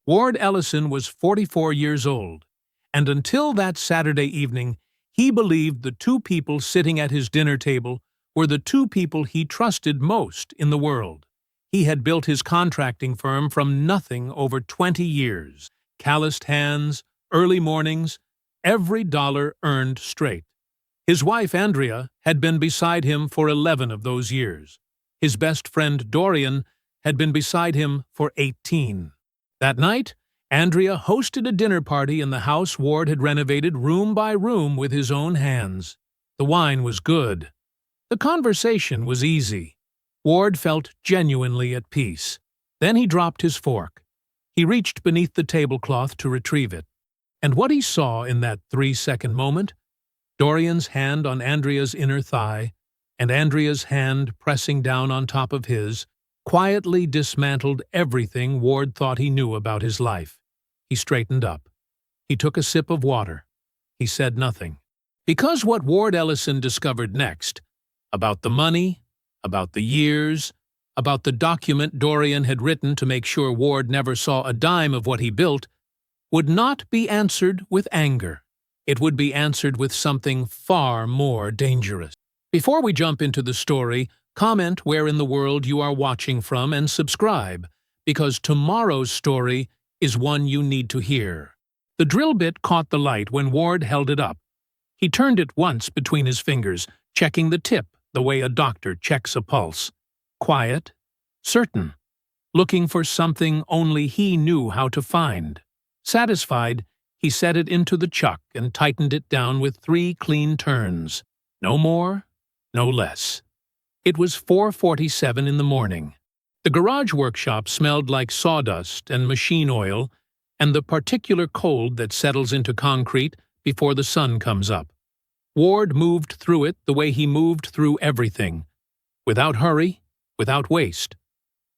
Ward Ellison was 44 years old, and until that Saturday evening, he believed the two people sitting at his dinner table were the two people he trusted most in the world. He had built his contracting firm from nothing over 20 years. Calloused hands, early mornings, every dollar earned straight. His wife, Andrea, had been beside him for 11 of those years. His best friend, Dorian, had been beside him for 18. That night, Andrea hosted a dinner party in the house Ward had renovated room by room with his own hands. The wine was good. The conversation was easy. Ward felt genuinely at peace. Then he dropped his fork. He reached beneath the tablecloth to retrieve it. And what he saw in that 3-second moment, Dorian's hand on Andrea's inner thigh, and Andrea's hand pressing down on top of his, quietly dismantled everything Ward thought he knew about his life. He straightened up. He took a sip of water. He said nothing. Because what Ward Ellison discovered next, about the money, about the years, about the document Dorian had written to make sure Ward never saw a dime of what he built, would not be answered with anger. It would be answered with something far more dangerous. Before we jump into the story, comment where in the world you are watching from and subscribe, because tomorrow's story is one you need to hear. The drill bit caught the light when Ward held it up. He turned it once between his fingers, checking the tip the way a doctor checks a pulse. Quiet, certain, looking for something only he knew how to find. Satisfied, he set it into the chuck and tightened it down with 3 clean turns. No more, no less. It was 4:47 in the morning. The garage workshop smelled like sawdust and machine oil and the particular cold that settles into concrete before the sun comes up. Ward moved through it the way he moved through everything, without hurry, without waste.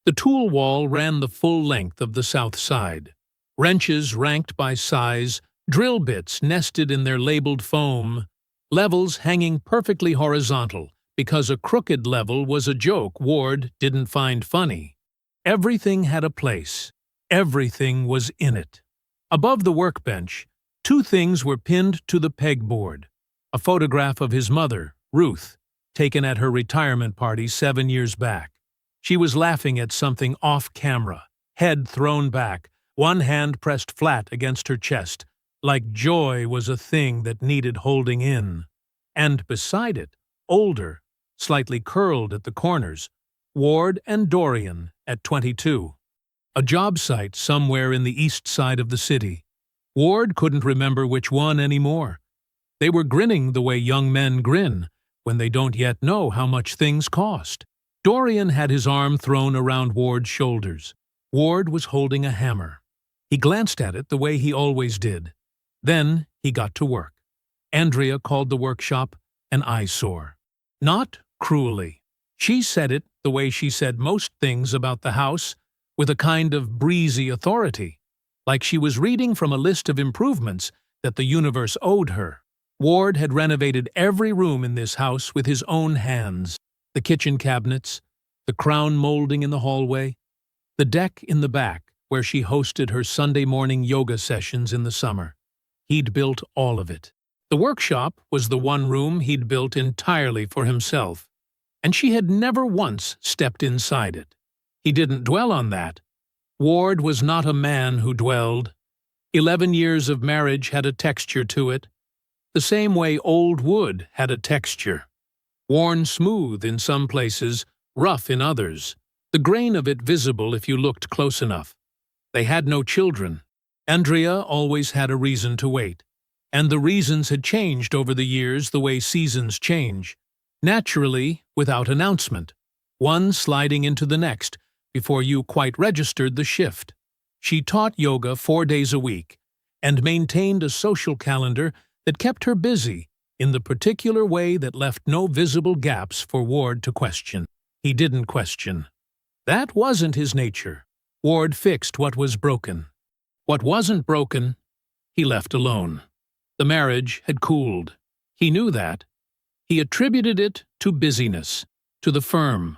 The tool wall ran the full length of the south side. Wrenches ranked by size, drill bits nested in their labeled foam, levels hanging perfectly horizontal, because a crooked level was a joke Ward didn't find funny. Everything had a place. Everything was in it. Above the workbench, 2 things were pinned to the pegboard. A photograph of his mother, Ruth, taken at her retirement party 7 years back. She was laughing at something off camera, head thrown back, one hand pressed flat against her chest, like joy was a thing that needed holding in. And beside it, older, slightly curled at the corners, Ward and Dorian at 22. A job site somewhere in the east side of the city. Ward couldn't remember which one anymore. They were grinning the way young men grin when they don't yet know how much things cost. Dorian had his arm thrown around Ward's shoulders. Ward was holding a hammer. He glanced at it the way he always did. Then he got to work. Andrea called the workshop an eyesore. Not cruelly. She said it the way she said most things about the house, with a kind of breezy authority, like she was reading from a list of improvements that the universe owed her. Ward had renovated every room in this house with his own hands. The kitchen cabinets, the crown molding in the hallway, the deck in the back where she hosted her Sunday morning yoga sessions in the summer. He'd built all of it. The workshop was the one room he'd built entirely for himself, and she had never once stepped inside it. He didn't dwell on that. Ward was not a man who dwelled. 11 years of marriage had a texture to it, the same way old wood had a texture. Worn smooth in some places, rough in others, the grain of it visible if you looked close enough. They had no children. Andrea always had a reason to wait, and the reasons had changed over the years the way seasons change, naturally without announcement, one sliding into the next before you quite registered the shift. She taught yoga 4 days a week and maintained a social calendar that kept her busy in the particular way that left no visible gaps for Ward to question. He didn't question. That wasn't his nature. Ward fixed what was broken. What wasn't broken, he left alone. The marriage had cooled. He knew that. He attributed it to busyness, to the firm,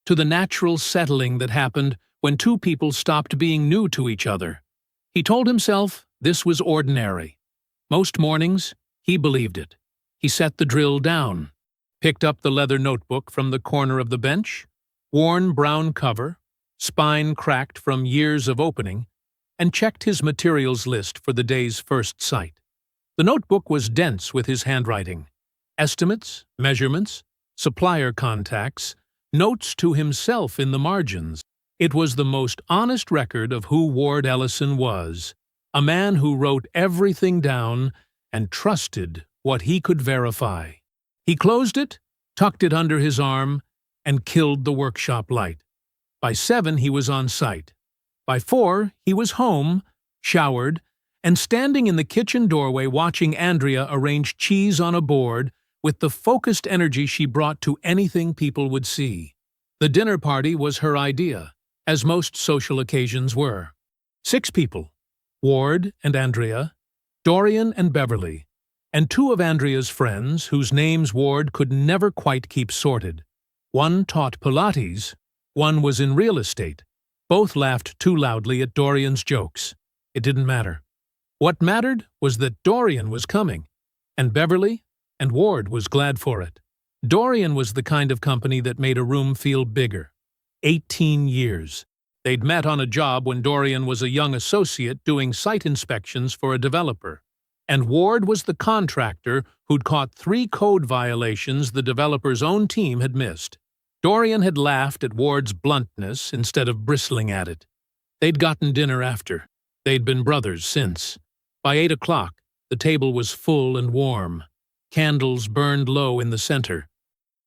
to the natural settling that happened when 2 people stopped being new to each other. He told himself this was ordinary. Most mornings, he believed it. He set the drill down, picked up the leather notebook from the corner of the bench, worn brown cover, spine cracked from years of opening, and checked his materials list for the day's first sight. The notebook was dense with his handwriting. Estimates, measurements, supplier contacts, notes to himself in the margins. It was the most honest record of who Ward Ellison was, a man who wrote everything down and trusted what he could verify. He closed it, tucked it under his arm, and killed the workshop light. By 7, he was on site. By 4, he was home, showered, and standing in the kitchen doorway watching Andrea arrange cheese on a board with the focused energy she brought to anything people would see. The dinner party was her idea, as most social occasions were. 6 people, Ward and Andrea, Dorian and Beverly, and 2 of Andrea's friends whose names Ward could never quite keep sorted. One taught Pilates, one was in real estate. Both laughed too loudly at Dorian's jokes. It didn't matter. What mattered was that Dorian was coming, and Beverly and Ward was glad for it. Dorian was the kind of company that made a room feel bigger. 18 years. They'd met on a job when Dorian was a young associate doing site inspections for a developer, and Ward was the contractor who'd caught 3 code violations the developer's own team had missed. Dorian had laughed at Ward's bluntness instead of bristling at it. They'd gotten dinner after. They'd been brothers since. By 8 o'clock, the table was full and warm. Candles burned low in the center.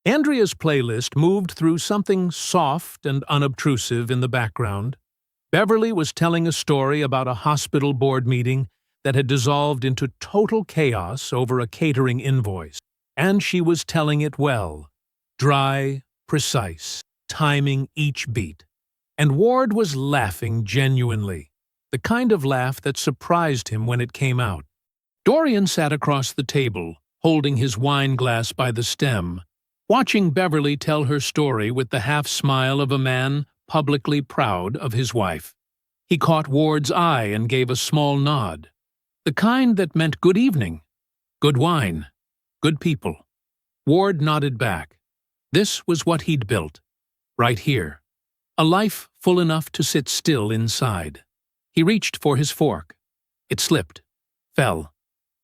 Andrea's playlist moved through something soft and unobtrusive in the background. Beverly was telling a story about a hospital board meeting that had dissolved into total chaos over a catering invoice. And she was telling it well. Dry, precise, timing each beat. And Ward was laughing genuinely, the kind of laugh that surprised him when it came out. Dorian sat across the table, holding his wine glass by the stem, watching Beverly tell her story with the half-smile of a man publicly proud of his wife. He caught Ward's eye and gave a small nod, the kind that meant good evening, good wine, good people. Ward nodded back. This was what he'd built, right here. A life full enough to sit still inside. He reached for his fork. It slipped, fell.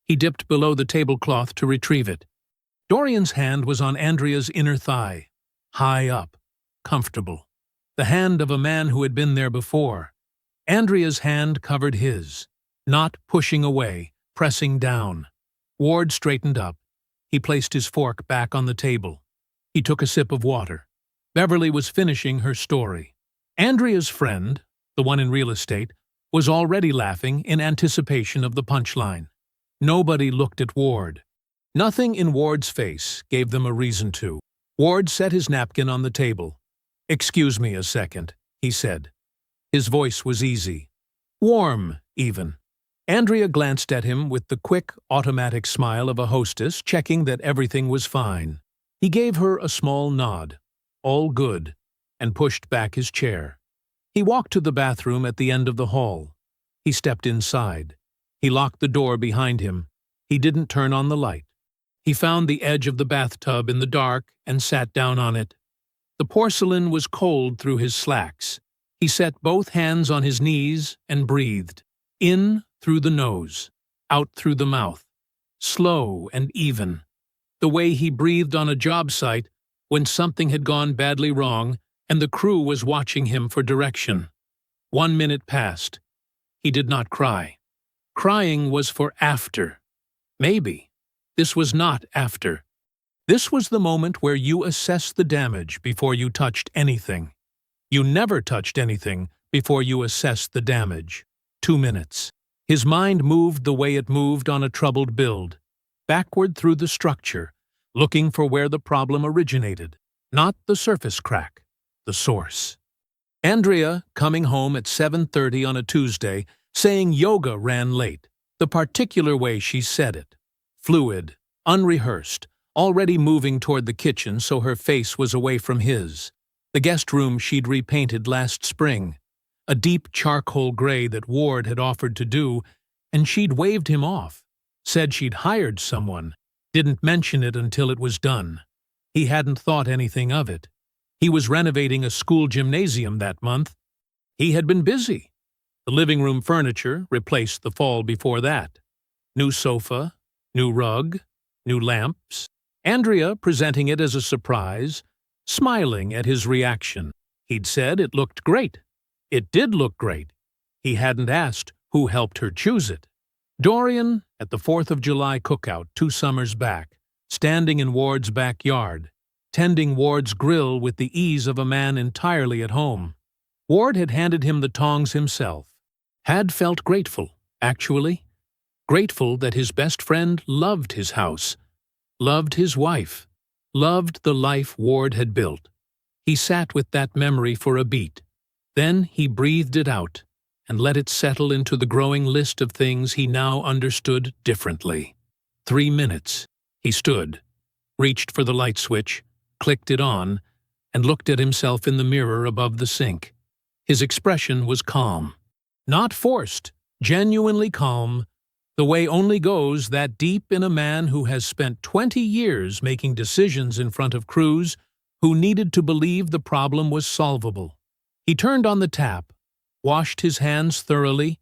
He dipped below the tablecloth to retrieve it. Dorian's hand was on Andrea's inner thigh, high up, comfortable. The hand of a man who had been there before. Andrea's hand covered his, not pushing away, pressing down. Ward straightened up. He placed his fork back on the table. He took a sip of water. Beverly was finishing her story. Andrea's friend, the one in real estate, was already laughing in anticipation of the punchline. Nobody looked at Ward. Nothing in Ward's face gave them a reason to. Ward set his napkin on the table. "Excuse me a second," he said. His voice was easy. Warm, even. Andrea glanced at him with the quick, automatic smile of a hostess checking that everything was fine. He gave her a small nod, all good, and pushed back his chair. He walked to the bathroom at the end of the hall. He stepped inside. He locked the door behind him. He didn't turn on the light. He found the edge of the bathtub in the dark and sat down on it. The porcelain was cold through his slacks. He set both hands on his knees and breathed. In through the nose, out through the mouth. Slow and even. The way he breathed on a job site when something had gone badly wrong and the crew was watching him for direction. 1 minute passed. He did not cry. Crying was for after. Maybe. This was not after. This was the moment where you assess the damage before you touched anything. You never touched anything before you assessed the damage. 2 minutes. His mind moved the way it moved on a troubled build, backward through the structure, looking for where the problem originated, not the surface crack, the source. Andrea, coming home at 7:30 on a Tuesday, saying yoga ran late, the particular way she said it. Fluid, unrehearsed, already moving toward the kitchen so her face was away from his. The guest room she'd repainted last spring. a deep charcoal gray that Ward had offered to do, and she'd waved him off, said she'd hired someone, didn't mention it until it was done. He hadn't thought anything of it. He was renovating a school gymnasium that month. He had been busy. The living room furniture replaced the fall before that. New sofa, new rug, new lamps. Andrea presenting it as a surprise, smiling at his reaction. He'd said it looked great. It did look great. He hadn't asked who helped her choose it. Dorian, at the 4th of July cookout 2 summers back, standing in Ward's backyard, tending Ward's grill with the ease of a man entirely at home. Ward had handed him the tongs himself. Had felt grateful, actually. Grateful that his best friend loved his house, loved his wife, loved the life Ward had built. He sat with that memory for a beat. Then he breathed it out and let it settle into the growing list of things he now understood differently. 3 minutes. He stood, reached for the light switch, clicked it on, and looked at himself in the mirror above the sink. His expression was calm. Not forced, genuinely calm, the way only goes that deep in a man who has spent 20 years making decisions in front of crews who needed to believe the problem was solvable. He turned on the tap, washed his hands thoroughly,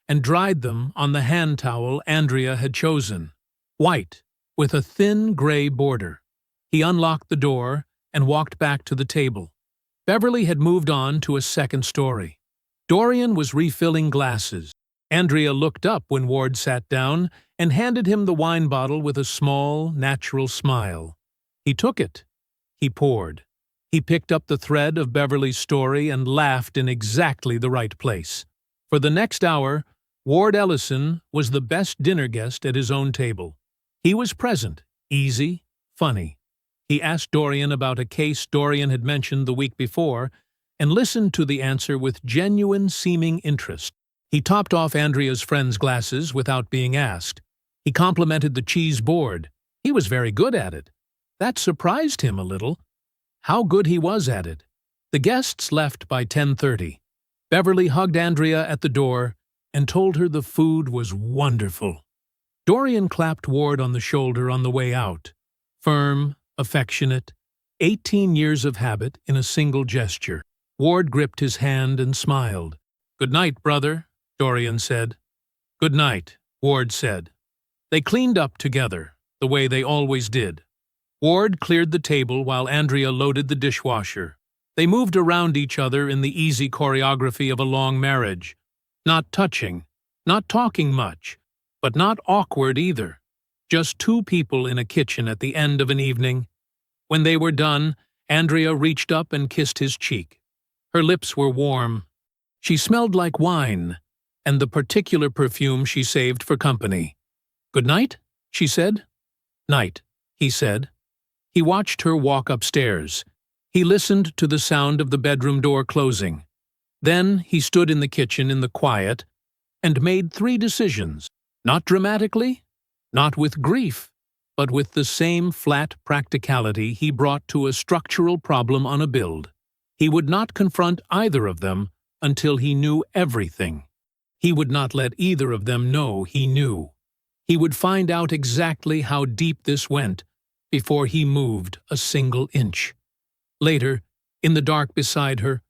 and dried them on the hand towel Andrea had chosen, white, with a thin gray border. He unlocked the door and walked back to the table. Beverly had moved on to a second story. Dorian was refilling glasses. Andrea looked up when Ward sat down and handed him the wine bottle with a small, natural smile. He took it. He poured. He picked up the thread of Beverly's story and laughed in exactly the right place. For the next hour, Ward Ellison was the best dinner guest at his own table. He was present, easy, funny. He asked Dorian about a case Dorian had mentioned the week before and listened to the answer with genuine seeming interest. He topped off Andrea's friend's glasses without being asked. He complimented the cheese board. He was very good at it. That surprised him a little. How good he was at it. The guests left by 10:30. Beverly hugged Andrea at the door and told her the food was wonderful. Dorian clapped Ward on the shoulder on the way out. Firm, affectionate, 18 years of habit in a single gesture. Ward gripped his hand and smiled. "Good night, brother," Dorian said. "Good night," Ward said. They cleaned up together, the way they always did. Ward cleared the table while Andrea loaded the dishwasher. They moved around each other in the easy choreography of a long marriage. Not touching, not talking much, but not awkward either. Just 2 people in a kitchen at the end of an evening. When they were done, Andrea reached up and kissed his cheek. Her lips were warm. She smelled like wine, and the particular perfume she saved for company. "Good night," she said. "Night," he said. He watched her walk upstairs. He listened to the sound of the bedroom door closing. Then he stood in the kitchen in the quiet and made 3 decisions, not dramatically, not with grief, but with the same flat practicality he brought to a structural problem on a build. He would not confront either of them until he knew everything. He would not let either of them know he knew. He would find out exactly how deep this went before he moved a single inch. Later, in the dark beside her,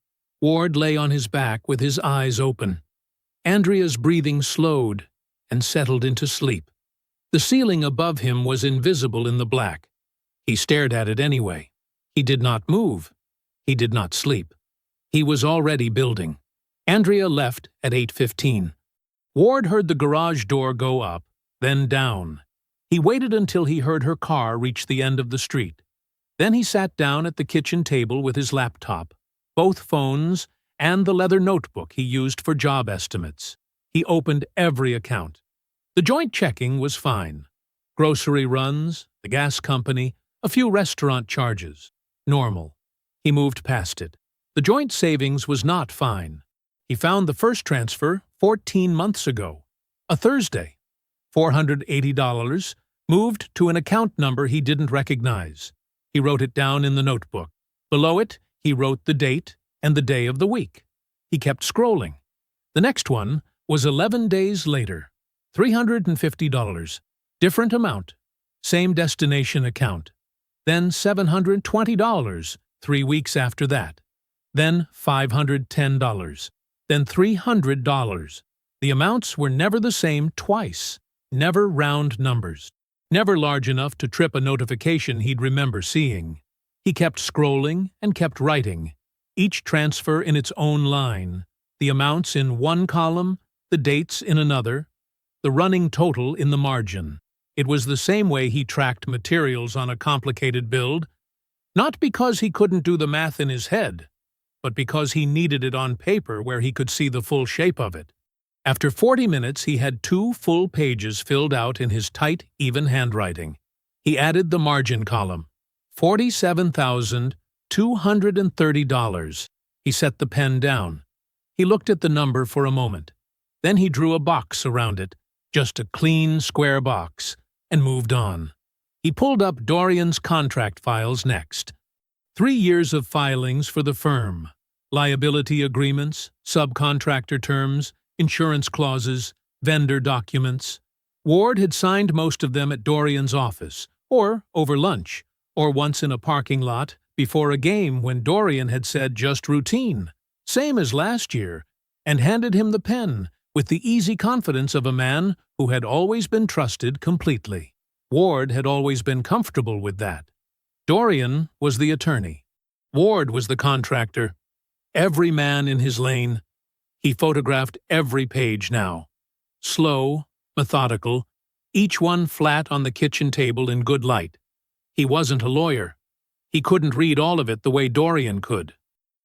Ward lay on his back with his eyes open. Andrea's breathing slowed and settled into sleep. The ceiling above him was invisible in the black. He stared at it anyway. He did not move. He did not sleep. He was already building. Andrea left at 8:15. Ward heard the garage door go up, then down. He waited until he heard her car reach the end of the street. Then he sat down at the kitchen table with his laptop, both phones, and the leather notebook he used for job estimates. He opened every account. The joint checking was fine. Grocery runs, the gas company, a few restaurant charges. Normal. He moved past it. The joint savings was not fine. He found the first transfer 14 months ago. A Thursday. $480, moved to an account number he didn't recognize. He wrote it down in the notebook. Below it, he wrote the date and the day of the week. He kept scrolling. The next one was 11 days later. $350. Different amount. Same destination account. Then $720 3 weeks after that. Then $510. Then $300. The amounts were never the same twice. Never round numbers. Never large enough to trip a notification he'd remember seeing. He kept scrolling and kept writing, each transfer in its own line, the amounts in one column, the dates in another, the running total in the margin. It was the same way he tracked materials on a complicated build, not because he couldn't do the math in his head, but because he needed it on paper where he could see the full shape of it. After 40 minutes, he had 2 full pages filled out in his tight, even handwriting. He added the margin column. $47,230. He set the pen down. He looked at the number for a moment. Then he drew a box around it, just a clean, square box, and moved on. He pulled up Dorian's contract files next. 3 years of filings for the firm. Liability agreements, subcontractor terms, insurance clauses, vendor documents. Ward had signed most of them at Dorian's office, or over lunch, or once in a parking lot before a game when Dorian had said just routine, same as last year, and handed him the pen with the easy confidence of a man who had always been trusted completely. Ward had always been comfortable with that. Dorian was the attorney. Ward was the contractor. Every man in his lane. He photographed every page now. Slow, methodical, each one flat on the kitchen table in good light. He wasn't a lawyer. He couldn't read all of it the way Dorian could.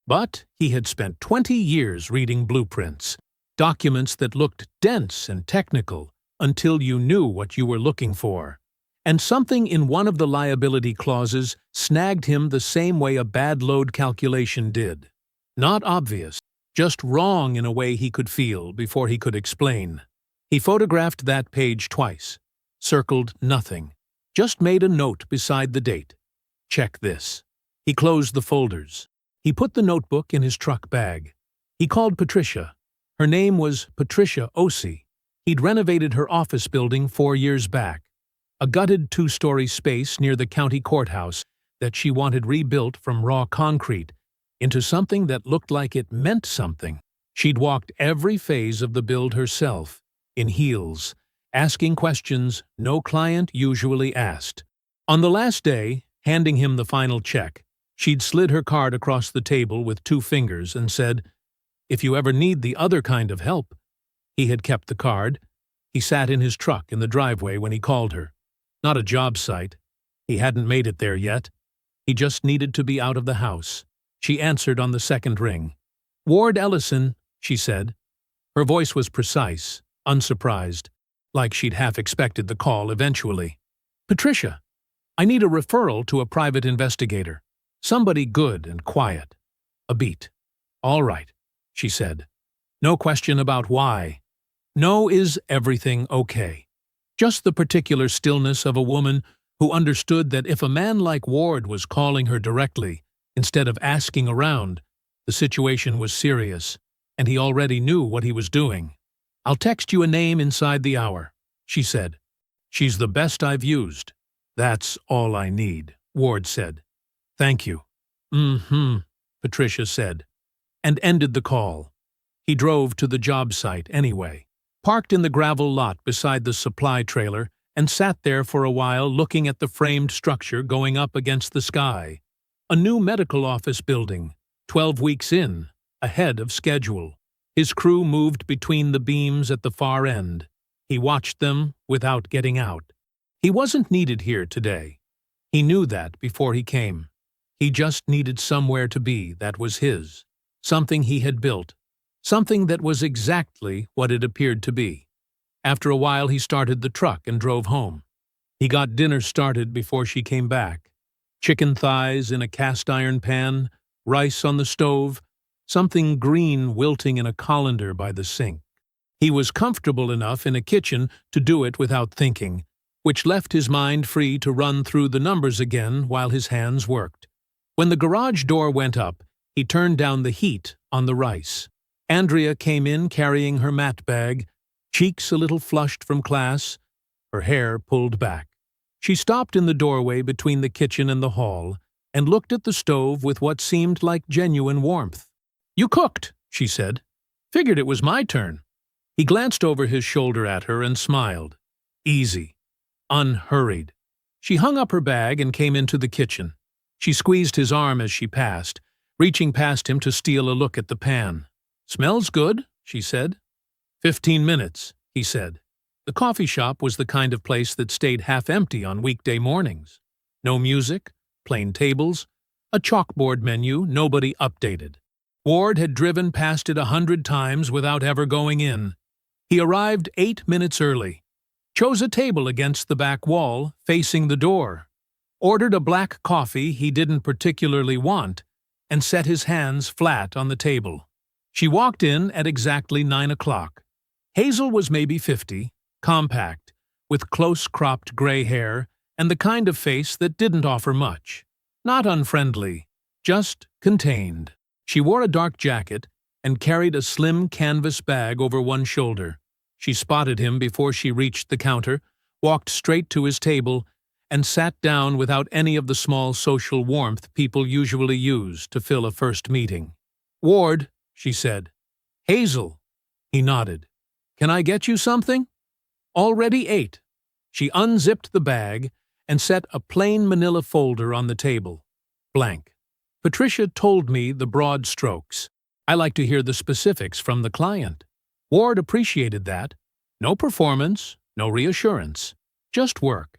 But he had spent 20 years reading blueprints, documents that looked dense and technical until you knew what you were looking for. And something in one of the liability clauses snagged him the same way a bad load calculation did. Not obvious. Just wrong in a way he could feel before he could explain. He photographed that page twice, circled nothing, just made a note beside the date. Check this. He closed the folders. He put the notebook in his truck bag. He called Patricia. Her name was Patricia Osei. He'd renovated her office building 4 years back, a gutted 2-story space near the county courthouse that she wanted rebuilt from raw concrete into something that looked like it meant something. She'd walked every phase of the build herself, in heels, asking questions no client usually asked. On the last day, handing him the final check, she'd slid her card across the table with 2 fingers and said, "If you ever need the other kind of help." He had kept the card. He sat in his truck in the driveway when he called her. Not a job site. He hadn't made it there yet. He just needed to be out of the house. She answered on the second ring. "Ward Ellison," she said. Her voice was precise, unsurprised, like she'd half expected the call eventually. "Patricia, I need a referral to a private investigator. Somebody good and quiet." A beat. "All right," she said. No question about why. No, is everything okay? Just the particular stillness of a woman who understood that if a man like Ward was calling her directly, instead of asking around, the situation was serious, and he already knew what he was doing. "I'll text you a name inside the hour," she said. "She's the best I've used." "That's all I need," Ward said. "Thank you." Patricia said, and ended the call. He drove to the job site anyway, parked in the gravel lot beside the supply trailer, and sat there for a while looking at the framed structure going up against the sky. A new medical office building, 12 weeks in, ahead of schedule. His crew moved between the beams at the far end. He watched them without getting out. He wasn't needed here today. He knew that before he came. He just needed somewhere to be that was his, something he had built, something that was exactly what it appeared to be. After a while he started the truck and drove home. He got dinner started before she came back. Chicken thighs in a cast-iron pan, rice on the stove, something green wilting in a colander by the sink. He was comfortable enough in a kitchen to do it without thinking, which left his mind free to run through the numbers again while his hands worked. When the garage door went up, he turned down the heat on the rice. Andrea came in carrying her mat bag, cheeks a little flushed from class, her hair pulled back. She stopped in the doorway between the kitchen and the hall and looked at the stove with what seemed like genuine warmth. "You cooked," she said. "Figured it was my turn." He glanced over his shoulder at her and smiled. Easy. Unhurried. She hung up her bag and came into the kitchen. She squeezed his arm as she passed, reaching past him to steal a look at the pan. "Smells good," she said. 15 minutes, he said. The coffee shop was the kind of place that stayed half empty on weekday mornings. No music, plain tables, a chalkboard menu, nobody updated. Ward had driven past it 100 times without ever going in. He arrived 8 minutes early, chose a table against the back wall, facing the door, ordered a black coffee he didn't particularly want, and set his hands flat on the table. She walked in at exactly 9 o'clock. Hazel was maybe 50, compact, with close-cropped gray hair and the kind of face that didn't offer much. Not unfriendly, just contained. She wore a dark jacket and carried a slim canvas bag over one shoulder. She spotted him before she reached the counter, walked straight to his table, and sat down without any of the small social warmth people usually use to fill a first meeting. "Ward," she said. "Hazel." He nodded. "Can I get you something?" "Already ate." She unzipped the bag and set a plain manila folder on the table. Blank. "Patricia told me the broad strokes. I like to hear the specifics from the client." Ward appreciated that. No performance, no reassurance, just work.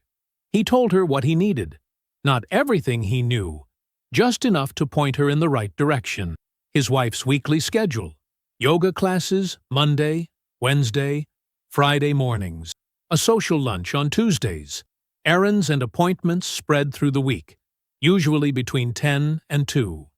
He told her what he needed. Not everything he knew, just enough to point her in the right direction. His wife's weekly schedule. Yoga classes Monday, Wednesday, Friday mornings. A social lunch on Tuesdays. Errands and appointments spread through the week, usually between 10 and 2.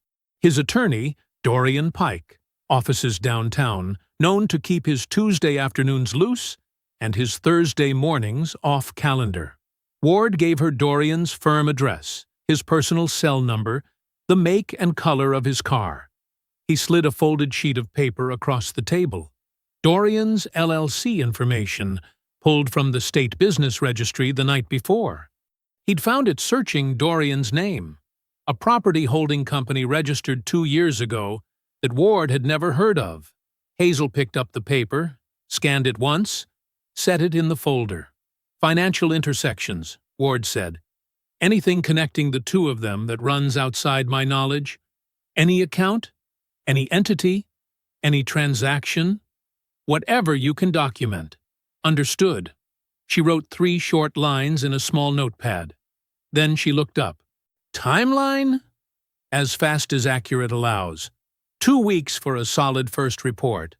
His attorney, Dorian Pike, offices downtown, known to keep his Tuesday afternoons loose and his Thursday mornings off calendar. Ward gave her Dorian's firm address, his personal cell number, the make and color of his car. He slid a folded sheet of paper across the table. Dorian's LLC information, pulled from the state business registry the night before. He'd found it searching Dorian's name, a property holding company registered 2 years ago that Ward had never heard of. Hazel picked up the paper, scanned it once, set it in the folder. "Financial intersections," Ward said. "Anything connecting the two of them that runs outside my knowledge? Any account? Any entity? Any transaction? Whatever you can document." "Understood." She wrote 3 short lines in a small notepad. Then she looked up. "Timeline?" "As fast as accurate allows. 2 weeks for a solid first report.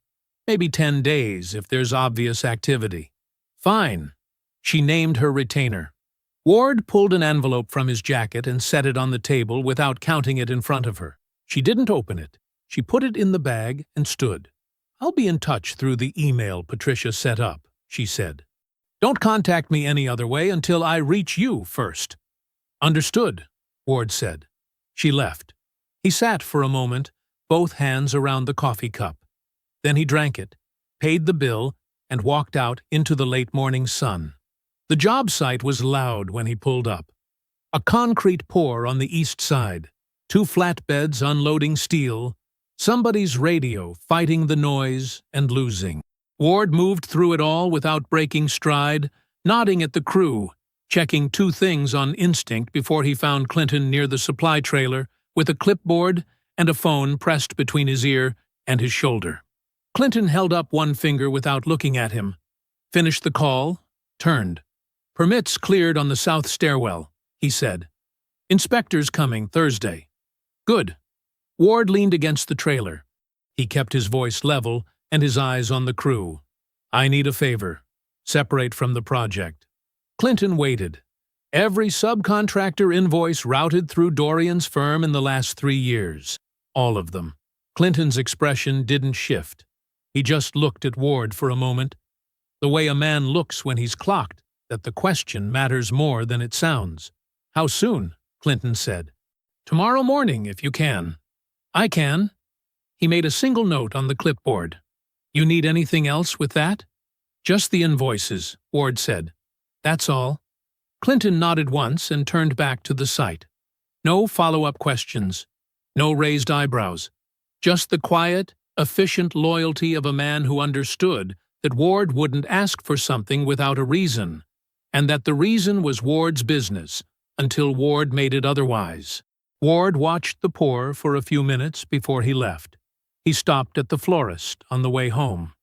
Maybe 10 days if there's obvious activity." "Fine." She named her retainer. Ward pulled an envelope from his jacket and set it on the table without counting it in front of her. She didn't open it. She put it in the bag and stood. "I'll be in touch through the email Patricia set up," she said. "Don't contact me any other way until I reach you first." "Understood," Ward said. She left. He sat for a moment, both hands around the coffee cup. Then he drank it, paid the bill, and walked out into the late morning sun. The job site was loud when he pulled up. A concrete pour on the east side, 2 flatbeds unloading steel, somebody's radio fighting the noise and losing. Ward moved through it all without breaking stride, nodding at the crew, checking 2 things on instinct before he found Clinton near the supply trailer with a clipboard and a phone pressed between his ear and his shoulder. Clinton held up one finger without looking at him, finished the call, turned. "Permits cleared on the south stairwell," he said. "Inspectors coming Thursday." "Good." Ward leaned against the trailer. He kept his voice level and his eyes on the crew. "I need a favor. Separate from the project." Clinton waited. Every subcontractor invoice routed through Dorian's firm in the last 3 years. All of them. Clinton's expression didn't shift. He just looked at Ward for a moment. The way a man looks when he's clocked that the question matters more than it sounds. "How soon?" Clinton said. "Tomorrow morning, if you can." "I can." He made a single note on the clipboard. "You need anything else with that?" "Just the invoices," Ward said. "That's all." Clinton nodded once and turned back to the site. No follow-up questions. No raised eyebrows. Just the quiet, efficient loyalty of a man who understood that Ward wouldn't ask for something without a reason, and that the reason was Ward's business, until Ward made it otherwise. Ward watched the pour for a few minutes before he left. He stopped at the florist on the way home.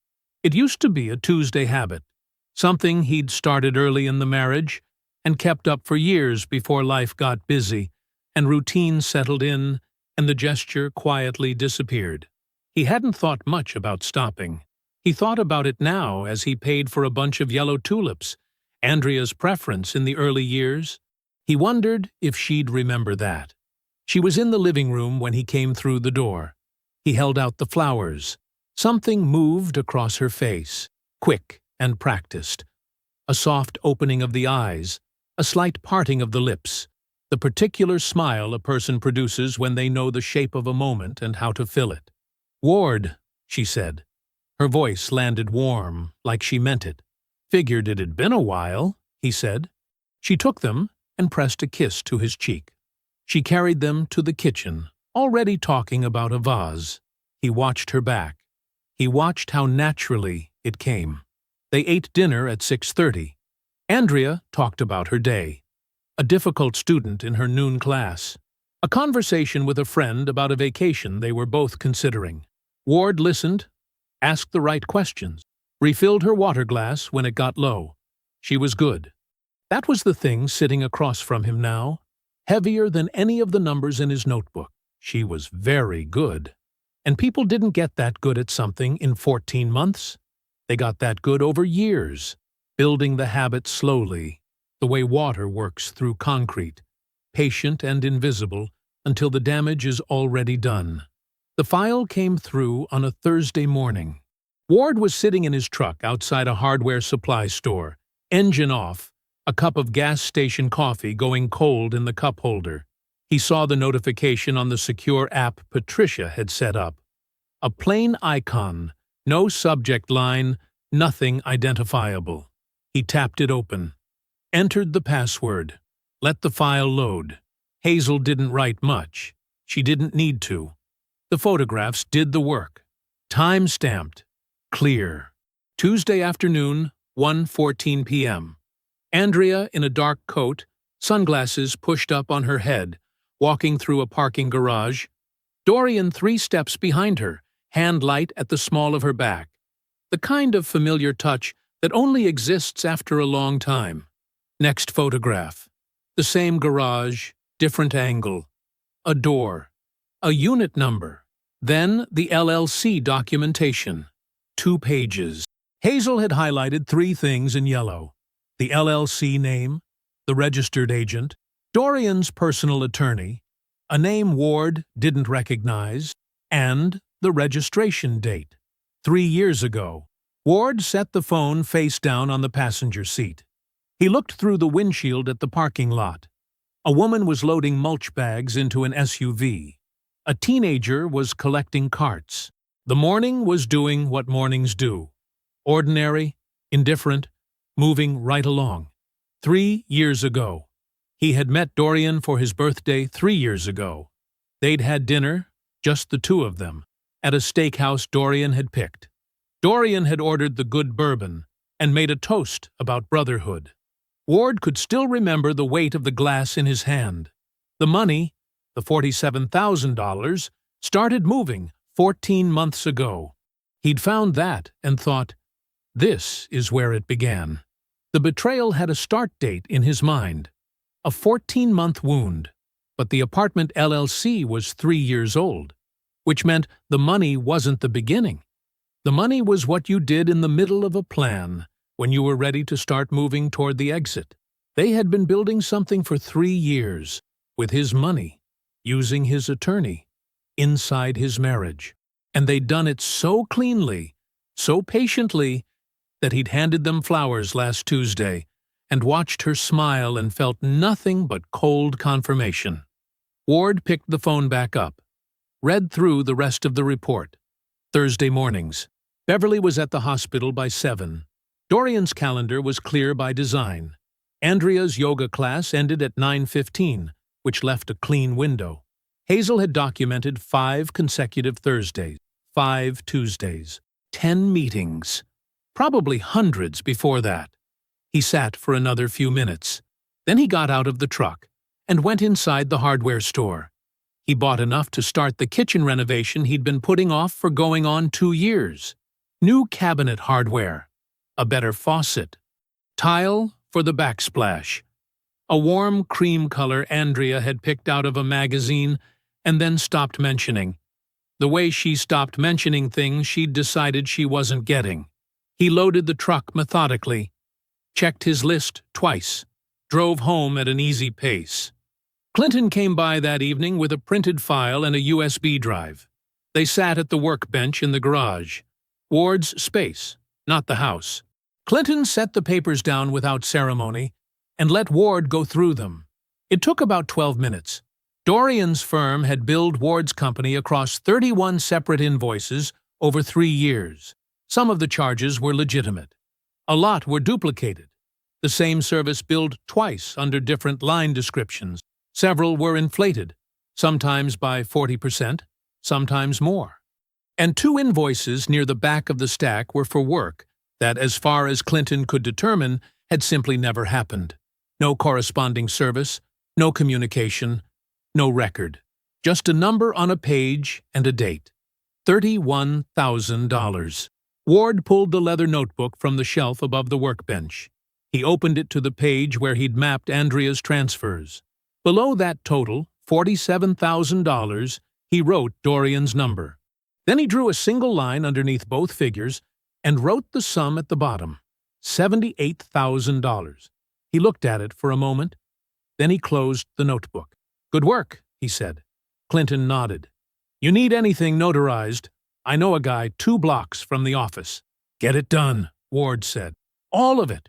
It used to be a Tuesday habit, something he'd started early in the marriage and kept up for years before life got busy and routine settled in and the gesture quietly disappeared. He hadn't thought much about stopping. He thought about it now as he paid for a bunch of yellow tulips, Andrea's preference in the early years. He wondered if she'd remember that. She was in the living room when he came through the door. He held out the flowers. Something moved across her face, quick and practiced. A soft opening of the eyes, a slight parting of the lips, the particular smile a person produces when they know the shape of a moment and how to fill it. "Ward," she said. Her voice landed warm, like she meant it. "Figured it had been a while," he said. She took them and pressed a kiss to his cheek. She carried them to the kitchen, already talking about a vase. He watched her back. He watched how naturally it came. They ate dinner at 6:30. Andrea talked about her day. A difficult student in her noon class. A conversation with a friend about a vacation they were both considering. Ward listened, asked the right questions, refilled her water glass when it got low. She was good. That was the thing sitting across from him now, heavier than any of the numbers in his notebook. She was very good. And people didn't get that good at something in 14 months. They got that good over years, building the habit slowly, the way water works through concrete, patient and invisible, until the damage is already done. The file came through on a Thursday morning. Ward was sitting in his truck outside a hardware supply store, engine off, a cup of gas station coffee going cold in the cup holder. He saw the notification on the secure app Patricia had set up. A plain icon, no subject line, nothing identifiable. He tapped it open. Entered the password. Let the file load. Hazel didn't write much. She didn't need to. The photographs did the work. Time-stamped. Clear. Tuesday afternoon, 1:14 p.m. Andrea in a dark coat, sunglasses pushed up on her head, walking through a parking garage. Dorian 3 steps behind her, hand light at the small of her back. The kind of familiar touch that only exists after a long time. Next photograph. The same garage, different angle. A door. A unit number. Then the LLC documentation. 2 pages. Hazel had highlighted 3 things in yellow. The LLC name, the registered agent, Dorian's personal attorney, a name Ward didn't recognize, and the registration date. 3 years ago. Ward set the phone face down on the passenger seat. He looked through the windshield at the parking lot. A woman was loading mulch bags into an SUV. A teenager was collecting carts. The morning was doing what mornings do. Ordinary, indifferent, moving right along. 3 years ago. He had met Dorian for his birthday 3 years ago. They'd had dinner, just the 2 of them, at a steakhouse Dorian had picked. Dorian had ordered the good bourbon and made a toast about brotherhood. Ward could still remember the weight of the glass in his hand. The money, the $47,000, started moving 14 months ago. He'd found that and thought, this is where it began. The betrayal had a start date in his mind. A 14-month wound, but the apartment LLC was 3 years old, which meant the money wasn't the beginning. The money was what you did in the middle of a plan, when you were ready to start moving toward the exit. They had been building something for 3 years, with his money, using his attorney, inside his marriage. And they'd done it so cleanly, so patiently, that he'd handed them flowers last Tuesday, and watched her smile and felt nothing but cold confirmation. Ward picked the phone back up. read through the rest of the report. Thursday mornings. Beverly was at the hospital by 7. Dorian's calendar was clear by design. Andrea's yoga class ended at 9:15, which left a clean window. Hazel had documented 5 consecutive Thursdays, 5 Tuesdays, 10 meetings, probably hundreds before that. He sat for another few minutes. Then he got out of the truck and went inside the hardware store. He bought enough to start the kitchen renovation he'd been putting off for going on 2 years. New cabinet hardware, a better faucet, tile for the backsplash, a warm cream color Andrea had picked out of a magazine and then stopped mentioning. The way she stopped mentioning things she'd decided she wasn't getting. He loaded the truck methodically, checked his list twice, drove home at an easy pace. Clinton came by that evening with a printed file and a USB drive. They sat at the workbench in the garage. Ward's space, not the house. Clinton set the papers down without ceremony and let Ward go through them. It took about 12 minutes. Dorian's firm had billed Ward's company across 31 separate invoices over 3 years. Some of the charges were legitimate. A lot were duplicated. The same service billed twice under different line descriptions. Several were inflated, sometimes by 40%, sometimes more. And 2 invoices near the back of the stack were for work that, as far as Clinton could determine, had simply never happened. No corresponding service, no communication, no record. Just a number on a page and a date. $31,000. Ward pulled the leather notebook from the shelf above the workbench. He opened it to the page where he'd mapped Andrea's transfers. Below that total, $47,000, he wrote Dorian's number. Then he drew a single line underneath both figures and wrote the sum at the bottom, $78,000. He looked at it for a moment. Then he closed the notebook. "Good work," he said. Clinton nodded. "You need anything notarized? I know a guy 2 blocks from the office." "Get it done," Ward said. "All of it."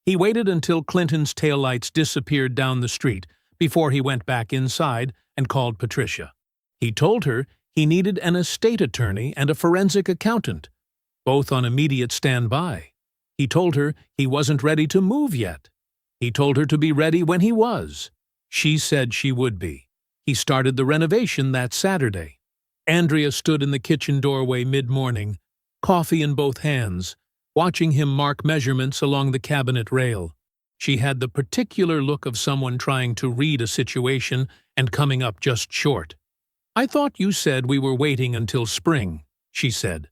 He waited until Clinton's taillights disappeared down the street before he went back inside and called Patricia. He told her he needed an estate attorney and a forensic accountant, both on immediate standby. He told her he wasn't ready to move yet. He told her to be ready when he was. She said she would be. He started the renovation that Saturday. Andrea stood in the kitchen doorway mid-morning, coffee in both hands, watching him mark measurements along the cabinet rail. She had the particular look of someone trying to read a situation and coming up just short. "I thought you said we were waiting until spring," she said.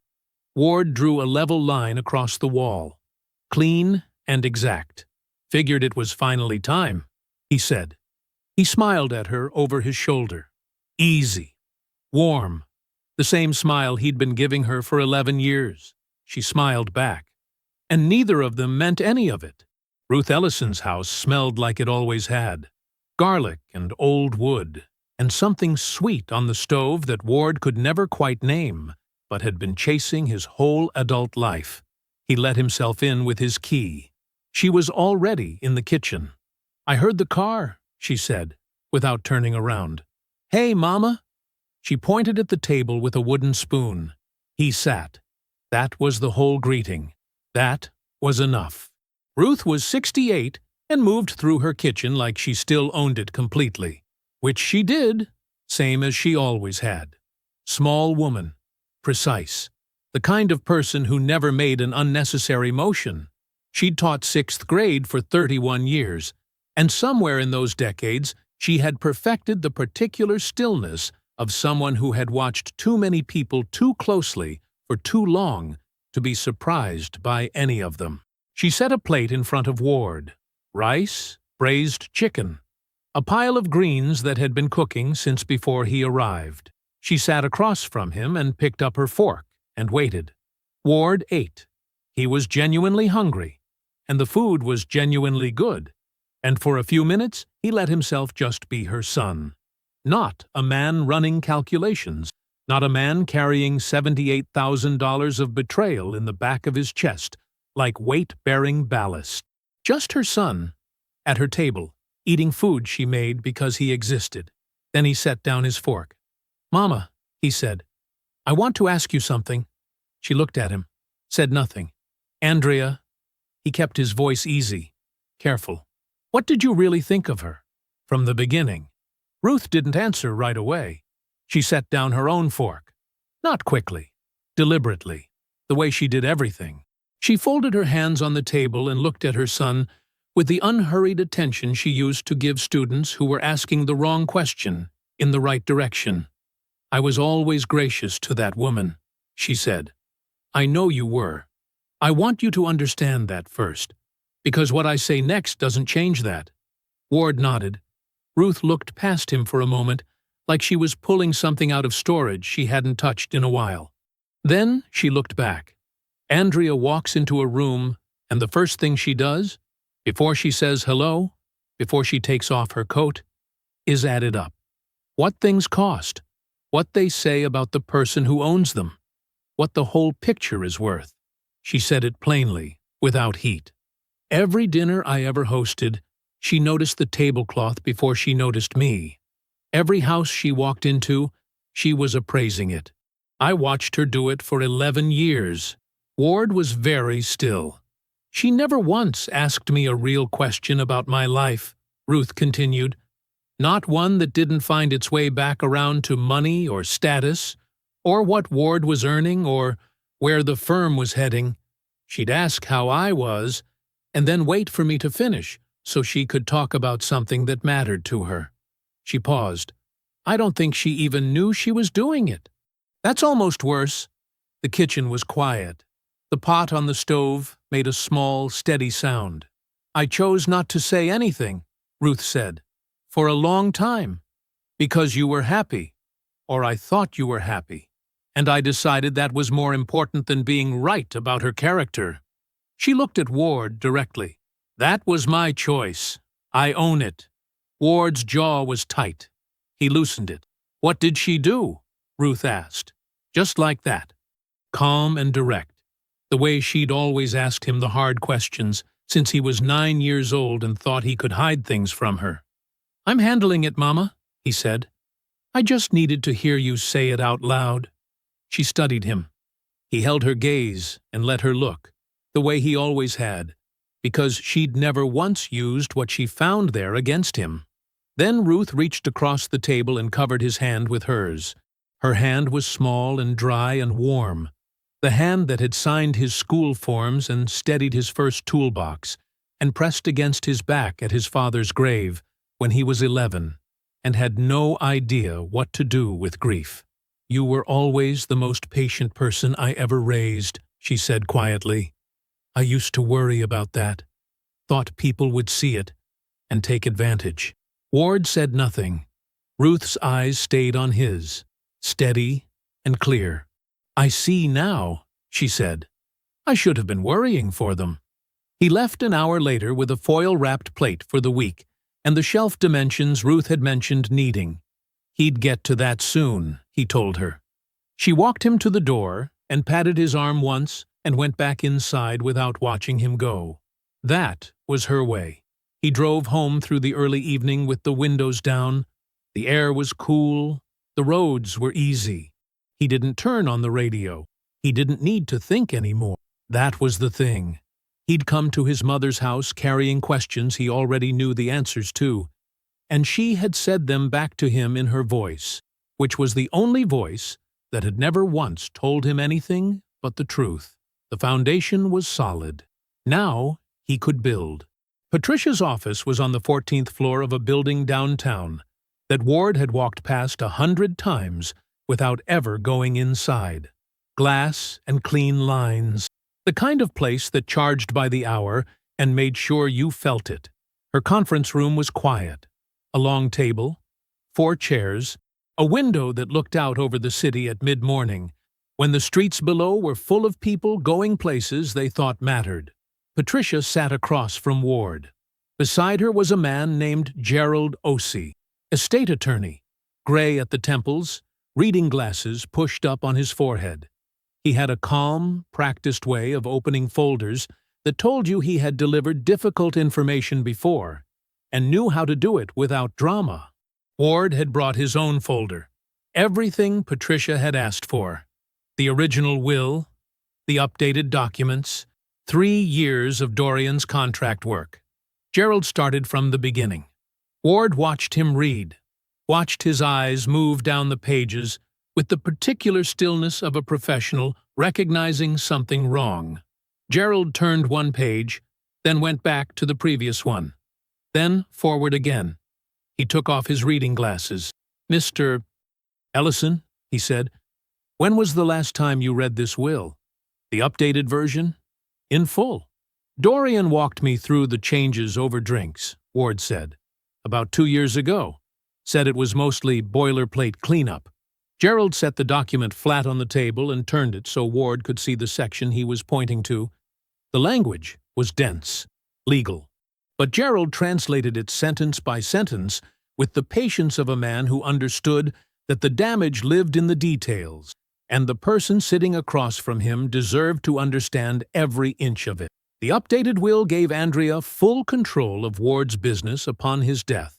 Ward drew a level line across the wall. "Clean and exact. Figured it was finally time," he said. He smiled at her over his shoulder. Easy. Warm. The same smile he'd been giving her for 11 years. She smiled back. And neither of them meant any of it. Ruth Ellison's house smelled like it always had. Garlic and old wood, and something sweet on the stove that Ward could never quite name, but had been chasing his whole adult life. He let himself in with his key. She was already in the kitchen. "I heard the car," she said, without turning around. "Hey, Mama." She pointed at the table with a wooden spoon. He sat. That was the whole greeting. That was enough. Ruth was 68 and moved through her kitchen like she still owned it completely. Which she did, same as she always had. Small woman. Precise. The kind of person who never made an unnecessary motion. She'd taught 6th grade for 31 years, and somewhere in those decades she had perfected the particular stillness of someone who had watched too many people too closely for too long to be surprised by any of them. She set a plate in front of Ward. Rice, braised chicken, a pile of greens that had been cooking since before he arrived. She sat across from him and picked up her fork and waited. Ward ate. He was genuinely hungry, and the food was genuinely good. And for a few minutes, he let himself just be her son. Not a man running calculations, not a man carrying $78,000 of betrayal in the back of his chest, like weight-bearing ballast. Just her son, at her table, eating food she made because he existed. Then he set down his fork. "Mama," he said. "I want to ask you something." She looked at him, said nothing. "Andrea," he kept his voice easy, careful. "What did you really think of her? From the beginning?" Ruth didn't answer right away. She set down her own fork. Not quickly, deliberately, the way she did everything. She folded her hands on the table and looked at her son with the unhurried attention she used to give students who were asking the wrong question in the right direction. "I was always gracious to that woman," she said. "I know you were. I want you to understand that first, because what I say next doesn't change that." Ward nodded. Ruth looked past him for a moment, like she was pulling something out of storage she hadn't touched in a while. Then she looked back. Andrea walks into a room, and the first thing she does, before she says hello, before she takes off her coat, is add it up. What things cost, what they say about the person who owns them, what the whole picture is worth. She said it plainly, without heat. Every dinner I ever hosted, she noticed the tablecloth before she noticed me. Every house she walked into, she was appraising it. I watched her do it for 11 years. Ward was very still. "She never once asked me a real question about my life," Ruth continued. "Not one that didn't find its way back around to money or status, or what Ward was earning or where the firm was heading. She'd ask how I was, and then wait for me to finish so she could talk about something that mattered to her." She paused. "I don't think she even knew she was doing it." "That's almost worse." The kitchen was quiet. The pot on the stove made a small, steady sound. "I chose not to say anything," Ruth said, "for a long time, because you were happy, or I thought you were happy, and I decided that was more important than being right about her character." She looked at Ward directly. "That was my choice. I own it." Ward's jaw was tight. He loosened it. "What did she do?" Ruth asked. Just like that. Calm and direct. The way she'd always asked him the hard questions since he was 9 years old and thought he could hide things from her. "I'm handling it, Mama," he said. "I just needed to hear you say it out loud." She studied him. He held her gaze and let her look, the way he always had, because she'd never once used what she found there against him. Then Ruth reached across the table and covered his hand with hers. Her hand was small and dry and warm, the hand that had signed his school forms and steadied his first toolbox, and pressed against his back at his father's grave when he was 11, and had no idea what to do with grief. "You were always the most patient person I ever raised," she said quietly. "I used to worry about that, thought people would see it and take advantage." Ward said nothing. Ruth's eyes stayed on his, steady and clear. "I see now," she said. "I should have been worrying for them." He left an hour later with a foil-wrapped plate for the week and the shelf dimensions Ruth had mentioned needing. He'd get to that soon, he told her. She walked him to the door and patted his arm once and went back inside without watching him go. That was her way. He drove home through the early evening with the windows down. The air was cool. The roads were easy. He didn't turn on the radio. He didn't need to think anymore. That was the thing. He'd come to his mother's house carrying questions he already knew the answers to, and she had said them back to him in her voice, which was the only voice that had never once told him anything but the truth. The foundation was solid. Now he could build. Patricia's office was on the 14th floor of a building downtown that Ward had walked past 100 times without ever going inside. Glass and clean lines. The kind of place that charged by the hour and made sure you felt it. Her conference room was quiet. A long table, 4 chairs, a window that looked out over the city at mid-morning, when the streets below were full of people going places they thought mattered. Patricia sat across from Ward. Beside her was a man named Gerald Ossie, estate attorney, gray at the temples, reading glasses pushed up on his forehead. He had a calm, practiced way of opening folders that told you he had delivered difficult information before and knew how to do it without drama. Ward had brought his own folder. Everything Patricia had asked for. The original will, the updated documents, 3 years of Dorian's contract work. Gerald started from the beginning. Ward watched him read, watched his eyes move down the pages with the particular stillness of a professional recognizing something wrong. Gerald turned one page, then went back to the previous one, then forward again. He took off his reading glasses. "Mr. Ellison," he said, "when was the last time you read this will? The updated version? In full?" "Dorian walked me through the changes over drinks," Ward said. "About 2 years ago. Said it was mostly boilerplate cleanup." Gerald set the document flat on the table and turned it so Ward could see the section he was pointing to. The language was dense, legal, but Gerald translated it sentence by sentence with the patience of a man who understood that the damage lived in the details, and the person sitting across from him deserved to understand every inch of it. The updated will gave Andrea full control of Ward's business upon his death.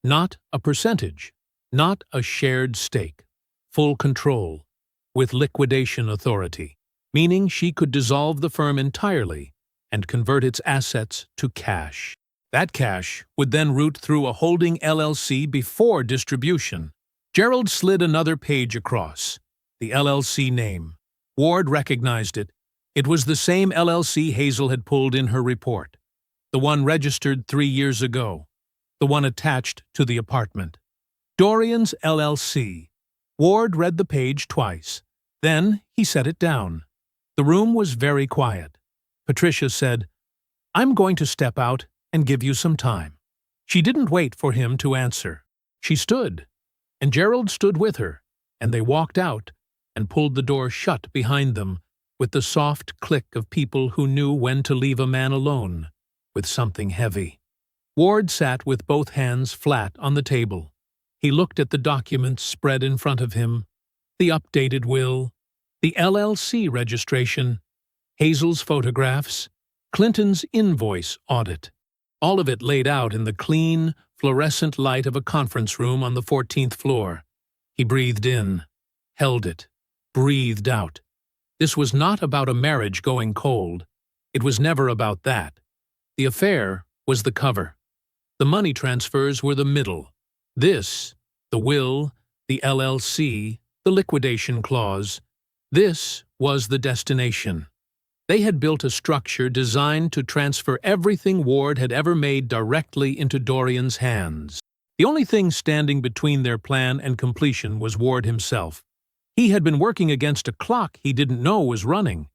Not a percentage, not a shared stake. Full control, with liquidation authority, meaning she could dissolve the firm entirely and convert its assets to cash. That cash would then route through a holding LLC before distribution. Gerald slid another page across. The LLC name. Ward recognized it. It was the same LLC Hazel had pulled in her report. The one registered 3 years ago. The one attached to the apartment. Dorian's LLC. Ward read the page twice. Then he set it down. The room was very quiet. Patricia said, "I'm going to step out and give you some time." She didn't wait for him to answer. She stood, and Gerald stood with her, and they walked out and pulled the door shut behind them with the soft click of people who knew when to leave a man alone with something heavy. Ward sat with both hands flat on the table. He looked at the documents spread in front of him, the updated will, the LLC registration, Hazel's photographs, Clinton's invoice audit, all of it laid out in the clean, fluorescent light of a conference room on the 14th floor. He breathed in, held it, breathed out. This was not about a marriage going cold. It was never about that. The affair was the cover. The money transfers were the middle. This, the will, the LLC, the liquidation clause, this was the destination. They had built a structure designed to transfer everything Ward had ever made directly into Dorian's hands. The only thing standing between their plan and completion was Ward himself. He had been working against a clock he didn't know was running.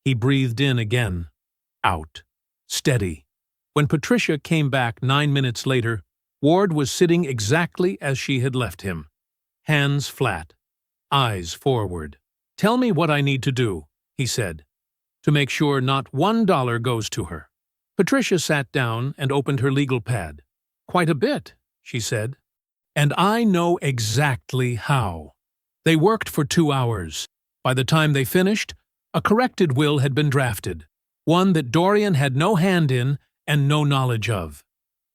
He breathed in again, out, steady. When Patricia came back 9 minutes later, Ward was sitting exactly as she had left him. Hands flat, eyes forward. "Tell me what I need to do," he said, "to make sure not $1 goes to her." Patricia sat down and opened her legal pad. "Quite a bit," she said. "And I know exactly how." They worked for 2 hours. By the time they finished, a corrected will had been drafted, one that Dorian had no hand in and no knowledge of.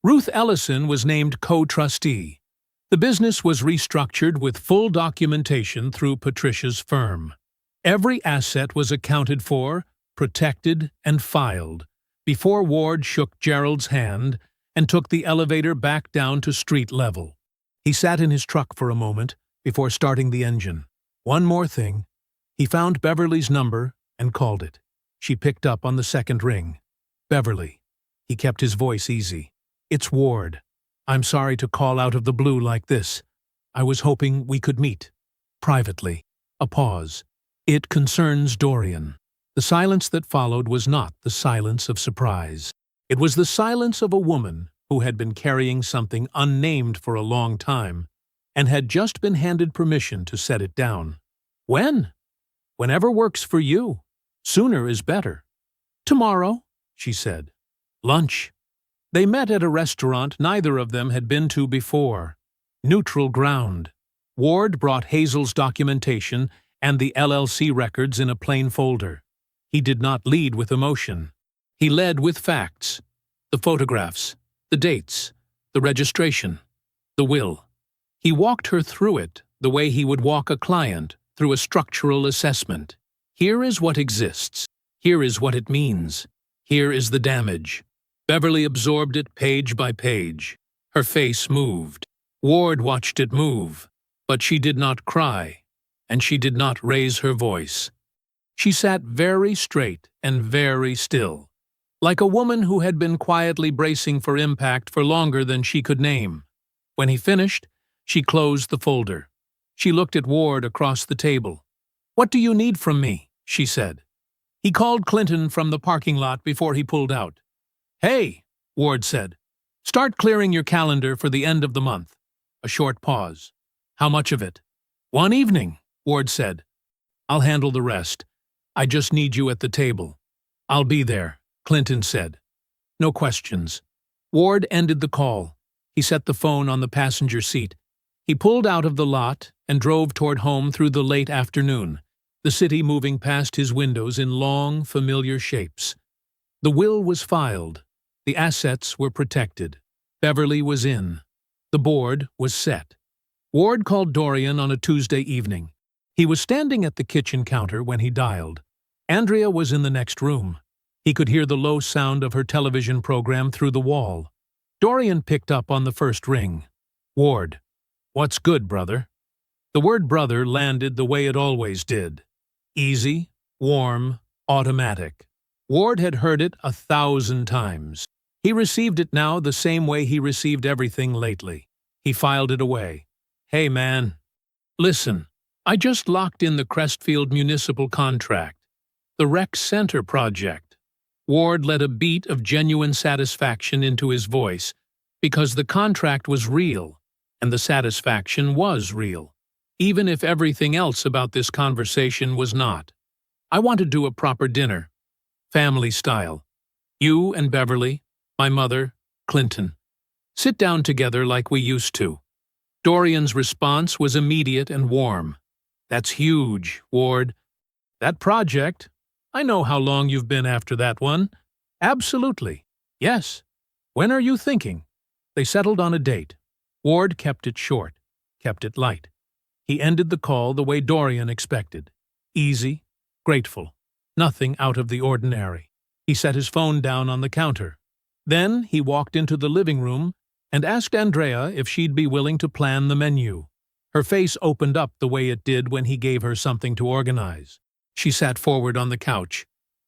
Ruth Ellison was named co-trustee. The business was restructured with full documentation through Patricia's firm. Every asset was accounted for, protected, and filed before Ward shook Gerald's hand and took the elevator back down to street level. He sat in his truck for a moment before starting the engine. One more thing. He found Beverly's number and called it. She picked up on the second ring. "Beverly." He kept his voice easy. "It's Ward. I'm sorry to call out of the blue like this. I was hoping we could meet. Privately." A pause. "It concerns Dorian." The silence that followed was not the silence of surprise. It was the silence of a woman who had been carrying something unnamed for a long time and had just been handed permission to set it down. "When?" "Whenever works for you. Sooner is better." "Tomorrow," she said. "Lunch." They met at a restaurant neither of them had been to before. Neutral ground. Ward brought Hazel's documentation and the LLC records in a plain folder. He did not lead with emotion. He led with facts. The photographs, the dates, the registration, the will. He walked her through it the way he would walk a client through a structural assessment. Here is what exists. Here is what it means. Here is the damage. Beverly absorbed it page by page. Her face moved. Ward watched it move, but she did not cry, and she did not raise her voice. She sat very straight and very still, like a woman who had been quietly bracing for impact for longer than she could name. When he finished, she closed the folder. She looked at Ward across the table. "What do you need from me?" she said. He called Clinton from the parking lot before he pulled out. "Hey," Ward said. "Start clearing your calendar for the end of the month." A short pause. "How much of it?" "One evening," Ward said. "I'll handle the rest. I just need you at the table." "I'll be there," Clinton said. No questions. Ward ended the call. He set the phone on the passenger seat. He pulled out of the lot and drove toward home through the late afternoon, the city moving past his windows in long, familiar shapes. The will was filed. The assets were protected. Beverly was in. The board was set. Ward called Dorian on a Tuesday evening. He was standing at the kitchen counter when he dialed. Andrea was in the next room. He could hear the low sound of her television program through the wall. Dorian picked up on the first ring. "Ward, what's good, brother?" The word brother landed the way it always did. Easy, warm, automatic. Ward had heard it 1,000 times. He received it now the same way he received everything lately. He filed it away. "Hey, man. Listen, I just locked in the Crestfield Municipal contract. The Rec Center project." Ward let a beat of genuine satisfaction into his voice, because the contract was real, and the satisfaction was real, even if everything else about this conversation was not. "I want to do a proper dinner. Family style. You and Beverly, my mother, Clinton. Sit down together like we used to." Dorian's response was immediate and warm. "That's huge, Ward. That project, I know how long you've been after that one." "Absolutely. Yes. When are you thinking?" They settled on a date. Ward kept it short, kept it light. He ended the call the way Dorian expected. Easy, grateful, nothing out of the ordinary. He set his phone down on the counter. Then he walked into the living room and asked Andrea if she'd be willing to plan the menu. Her face opened up the way it did when he gave her something to organize. She sat forward on the couch.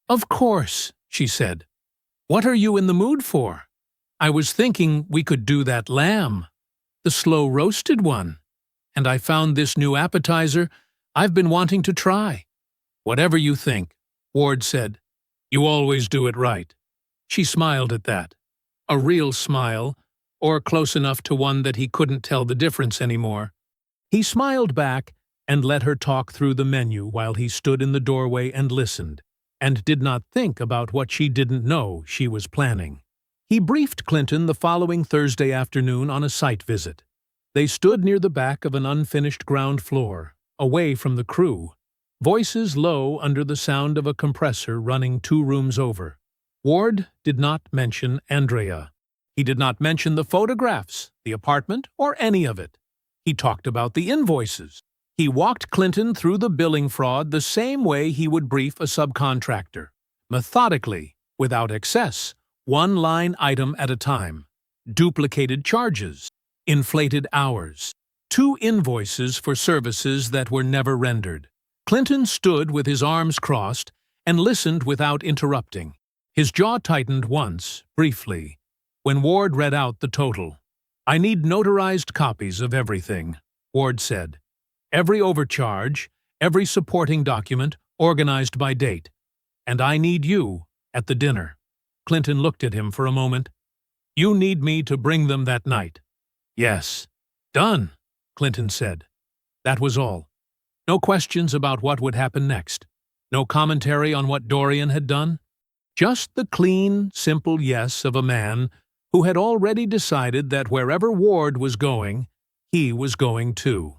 "Of course," she said. "What are you in the mood for?" "I was thinking we could do that lamb, the slow-roasted one. And I found this new appetizer I've been wanting to try." "Whatever you think," Ward said. "You always do it right." She smiled at that. A real smile, or close enough to one that he couldn't tell the difference anymore. He smiled back and let her talk through the menu while he stood in the doorway and listened, and did not think about what she didn't know she was planning. He briefed Clinton the following Thursday afternoon on a site visit. They stood near the back of an unfinished ground floor, away from the crew, voices low under the sound of a compressor running 2 rooms over. Ward did not mention Andrea. He did not mention the photographs, the apartment, or any of it. He talked about the invoices. He walked Clinton through the billing fraud the same way he would brief a subcontractor, methodically, without excess, one line item at a time. Duplicated charges, inflated hours, 2 invoices for services that were never rendered. Clinton stood with his arms crossed and listened without interrupting. His jaw tightened once, briefly, when Ward read out the total. "I need notarized copies of everything," Ward said. "Every overcharge, every supporting document, organized by date. And I need you at the dinner." Clinton looked at him for a moment. "You need me to bring them that night." "Yes." "Done," Clinton said. That was all. No questions about what would happen next. No commentary on what Dorian had done. Just the clean, simple yes of a man who had already decided that wherever Ward was going, he was going too.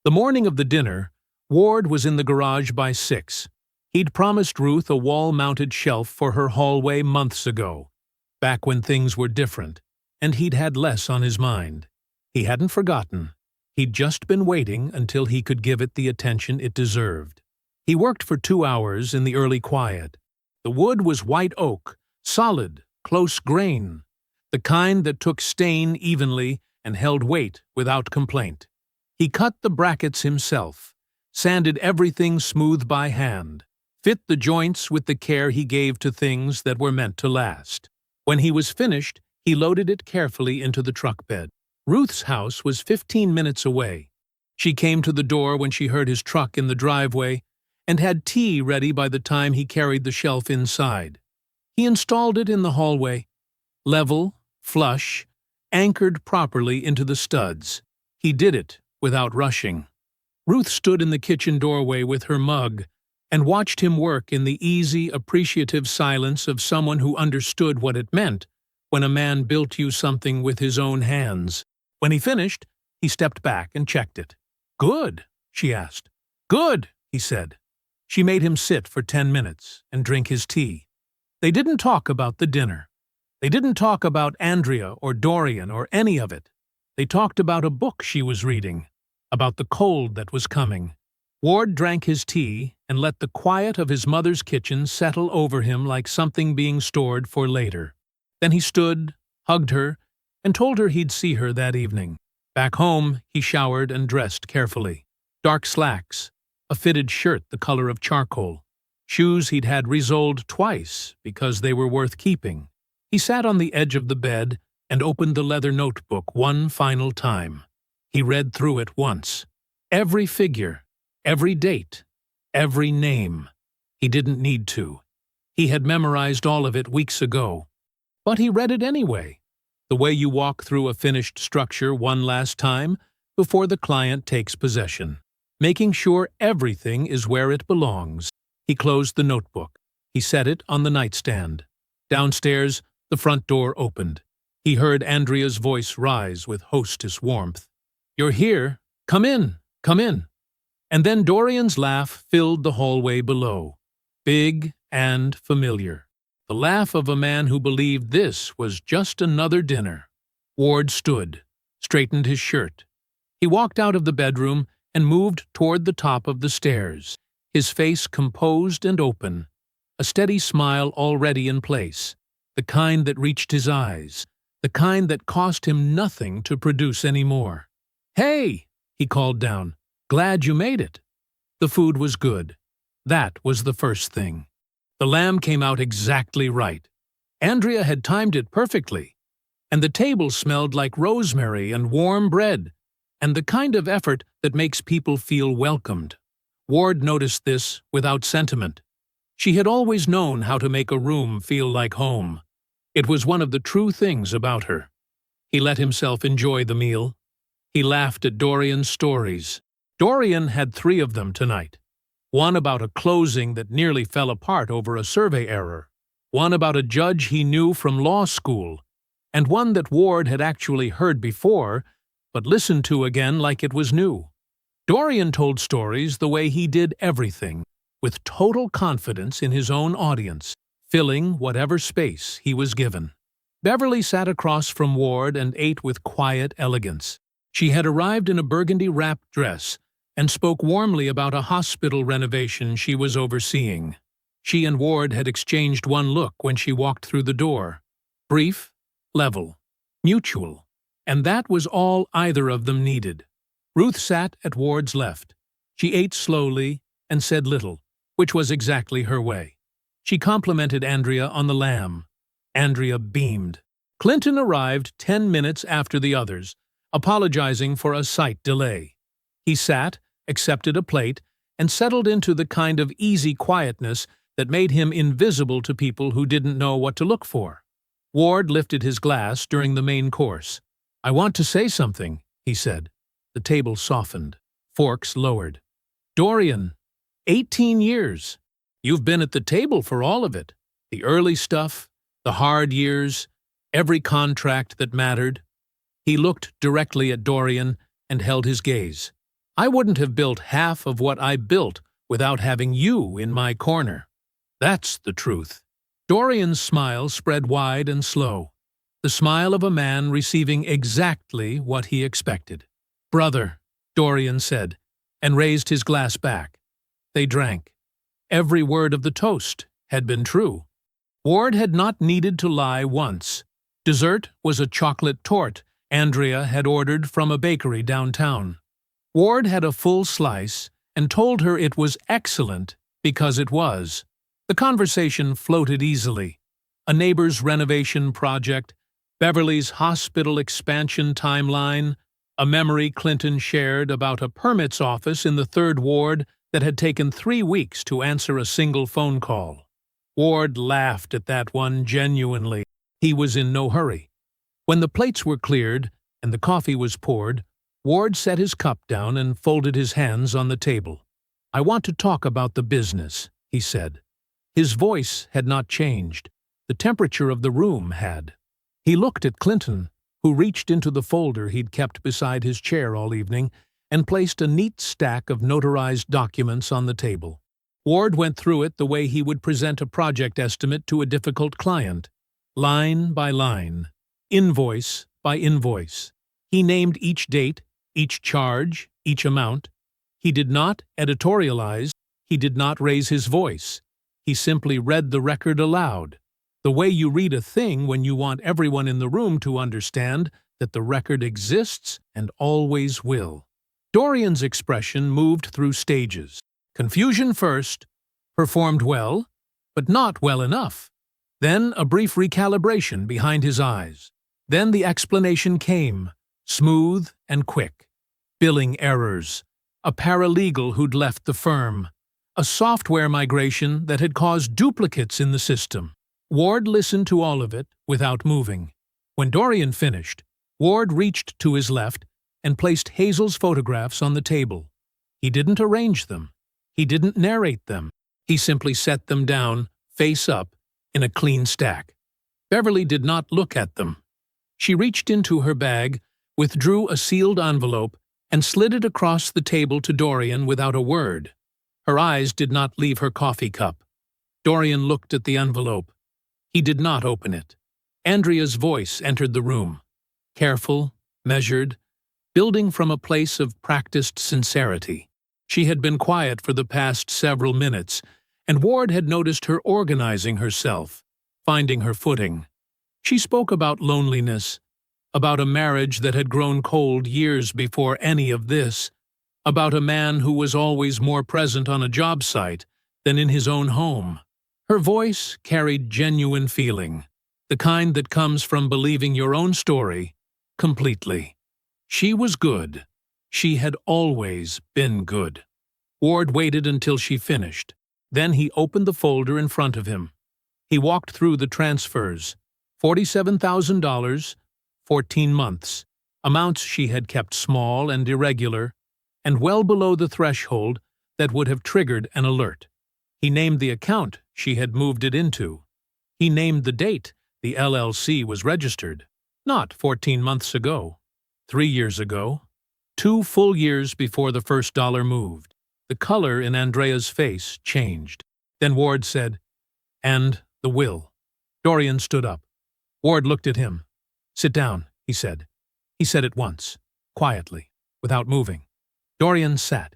The morning of the dinner, Ward was in the garage by 6. He'd promised Ruth a wall-mounted shelf for her hallway months ago, back when things were different, and he'd had less on his mind. He hadn't forgotten. He'd just been waiting until he could give it the attention it deserved. He worked for 2 hours in the early quiet. The wood was white oak, solid, close grain, the kind that took stain evenly and held weight without complaint. He cut the brackets himself, sanded everything smooth by hand, fit the joints with the care he gave to things that were meant to last. When he was finished, he loaded it carefully into the truck bed. Ruth's house was 15 minutes away. She came to the door when she heard his truck in the driveway and had tea ready by the time he carried the shelf inside. He installed it in the hallway, level, flush, anchored properly into the studs. He did it without rushing. Ruth stood in the kitchen doorway with her mug and watched him work in the easy, appreciative silence of someone who understood what it meant when a man built you something with his own hands. When he finished, he stepped back and checked it. "Good?" she asked. "Good," he said. She made him sit for 10 minutes and drink his tea. They didn't talk about the dinner. They didn't talk about Andrea or Dorian or any of it. They talked about a book she was reading, about the cold that was coming. Ward drank his tea and let the quiet of his mother's kitchen settle over him like something being stored for later. Then he stood, hugged her, and told her he'd see her that evening. Back home, he showered and dressed carefully. Dark slacks, a fitted shirt the color of charcoal, shoes he'd had resoled twice because they were worth keeping. He sat on the edge of the bed and opened the leather notebook one final time. He read through it once. Every figure, every date, every name. He didn't need to. He had memorized all of it weeks ago. But he read it anyway, the way you walk through a finished structure one last time before the client takes possession, making sure everything is where it belongs. He closed the notebook. He set it on the nightstand. Downstairs, the front door opened. He heard Andrea's voice rise with hostess warmth. "You're here. Come in, come in." And then Dorian's laugh filled the hallway below, big and familiar. The laugh of a man who believed this was just another dinner. Ward stood, straightened his shirt. He walked out of the bedroom and moved toward the top of the stairs, his face composed and open, a steady smile already in place, the kind that reached his eyes, the kind that cost him nothing to produce any more. "Hey!" he called down. "Glad you made it." The food was good. That was the first thing. The lamb came out exactly right. Andrea had timed it perfectly. And the table smelled like rosemary and warm bread, and the kind of effort that makes people feel welcomed. Ward noticed this without sentiment. She had always known how to make a room feel like home. It was one of the true things about her. He let himself enjoy the meal. He laughed at Dorian's stories. Dorian had 3 of them tonight. One about a closing that nearly fell apart over a survey error, one about a judge he knew from law school, and one that Ward had actually heard before, but listened to again like it was new. Dorian told stories the way he did everything, with total confidence in his own audience, filling whatever space he was given. Beverly sat across from Ward and ate with quiet elegance. She had arrived in a burgundy-wrapped dress and spoke warmly about a hospital renovation she was overseeing. She and Ward had exchanged one look when she walked through the door. Brief, level, mutual, and that was all either of them needed. Ruth sat at Ward's left. She ate slowly and said little, which was exactly her way. She complimented Andrea on the lamb. Andrea beamed. Clinton arrived 10 minutes after the others, apologizing for a slight delay. He sat, accepted a plate, and settled into the kind of easy quietness that made him invisible to people who didn't know what to look for. Ward lifted his glass during the main course. "I want to say something," he said. The table softened. Forks lowered. "Dorian, 18 years. You've been at the table for all of it. The early stuff, the hard years, every contract that mattered." He looked directly at Dorian and held his gaze. "I wouldn't have built half of what I built without having you in my corner. That's the truth." Dorian's smile spread wide and slow, the smile of a man receiving exactly what he expected. "Brother," Dorian said, and raised his glass back. They drank. Every word of the toast had been true. Ward had not needed to lie once. Dessert was a chocolate torte Andrea had ordered from a bakery downtown. Ward had a full slice and told her it was excellent because it was. The conversation floated easily. A neighbor's renovation project, Beverly's hospital expansion timeline, a memory Clinton shared about a permits office in the 3rd Ward that had taken 3 weeks to answer a single phone call. Ward laughed at that one genuinely. He was in no hurry. When the plates were cleared and the coffee was poured, Ward set his cup down and folded his hands on the table. "I want to talk about the business," he said. His voice had not changed. The temperature of the room had. He looked at Clinton, who reached into the folder he'd kept beside his chair all evening and placed a neat stack of notarized documents on the table. Ward went through it the way he would present a project estimate to a difficult client, line by line, invoice by invoice. He named each date, each charge, each amount. He did not editorialize. He did not raise his voice. He simply read the record aloud, the way you read a thing when you want everyone in the room to understand that the record exists and always will. Dorian's expression moved through stages. Confusion first, performed well, but not well enough. Then a brief recalibration behind his eyes. Then the explanation came, smooth and quick. Billing errors, a paralegal who'd left the firm, a software migration that had caused duplicates in the system. Ward listened to all of it without moving. When Dorian finished, Ward reached to his left and placed Hazel's photographs on the table. He didn't arrange them. He didn't narrate them. He simply set them down, face up, in a clean stack. Beverly did not look at them. She reached into her bag, withdrew a sealed envelope, and slid it across the table to Dorian without a word. Her eyes did not leave her coffee cup. Dorian looked at the envelope. He did not open it. Andrea's voice entered the room. Careful, measured, building from a place of practiced sincerity. She had been quiet for the past several minutes, and Ward had noticed her organizing herself, finding her footing. She spoke about loneliness, about a marriage that had grown cold years before any of this, about a man who was always more present on a job site than in his own home. Her voice carried genuine feeling, the kind that comes from believing your own story completely. She was good. She had always been good. Ward waited until she finished. Then he opened the folder in front of him. He walked through the transfers. $47,000, 14 months. Amounts she had kept small and irregular, and well below the threshold that would have triggered an alert. He named the account she had moved it into. He named the date the LLC was registered. Not 14 months ago. 3 years ago. 2 full years before the first dollar moved. The color in Andrea's face changed. Then Ward said, "And the will." Dorian stood up. Ward looked at him. "Sit down," he said. He said it once, quietly, without moving. Dorian sat.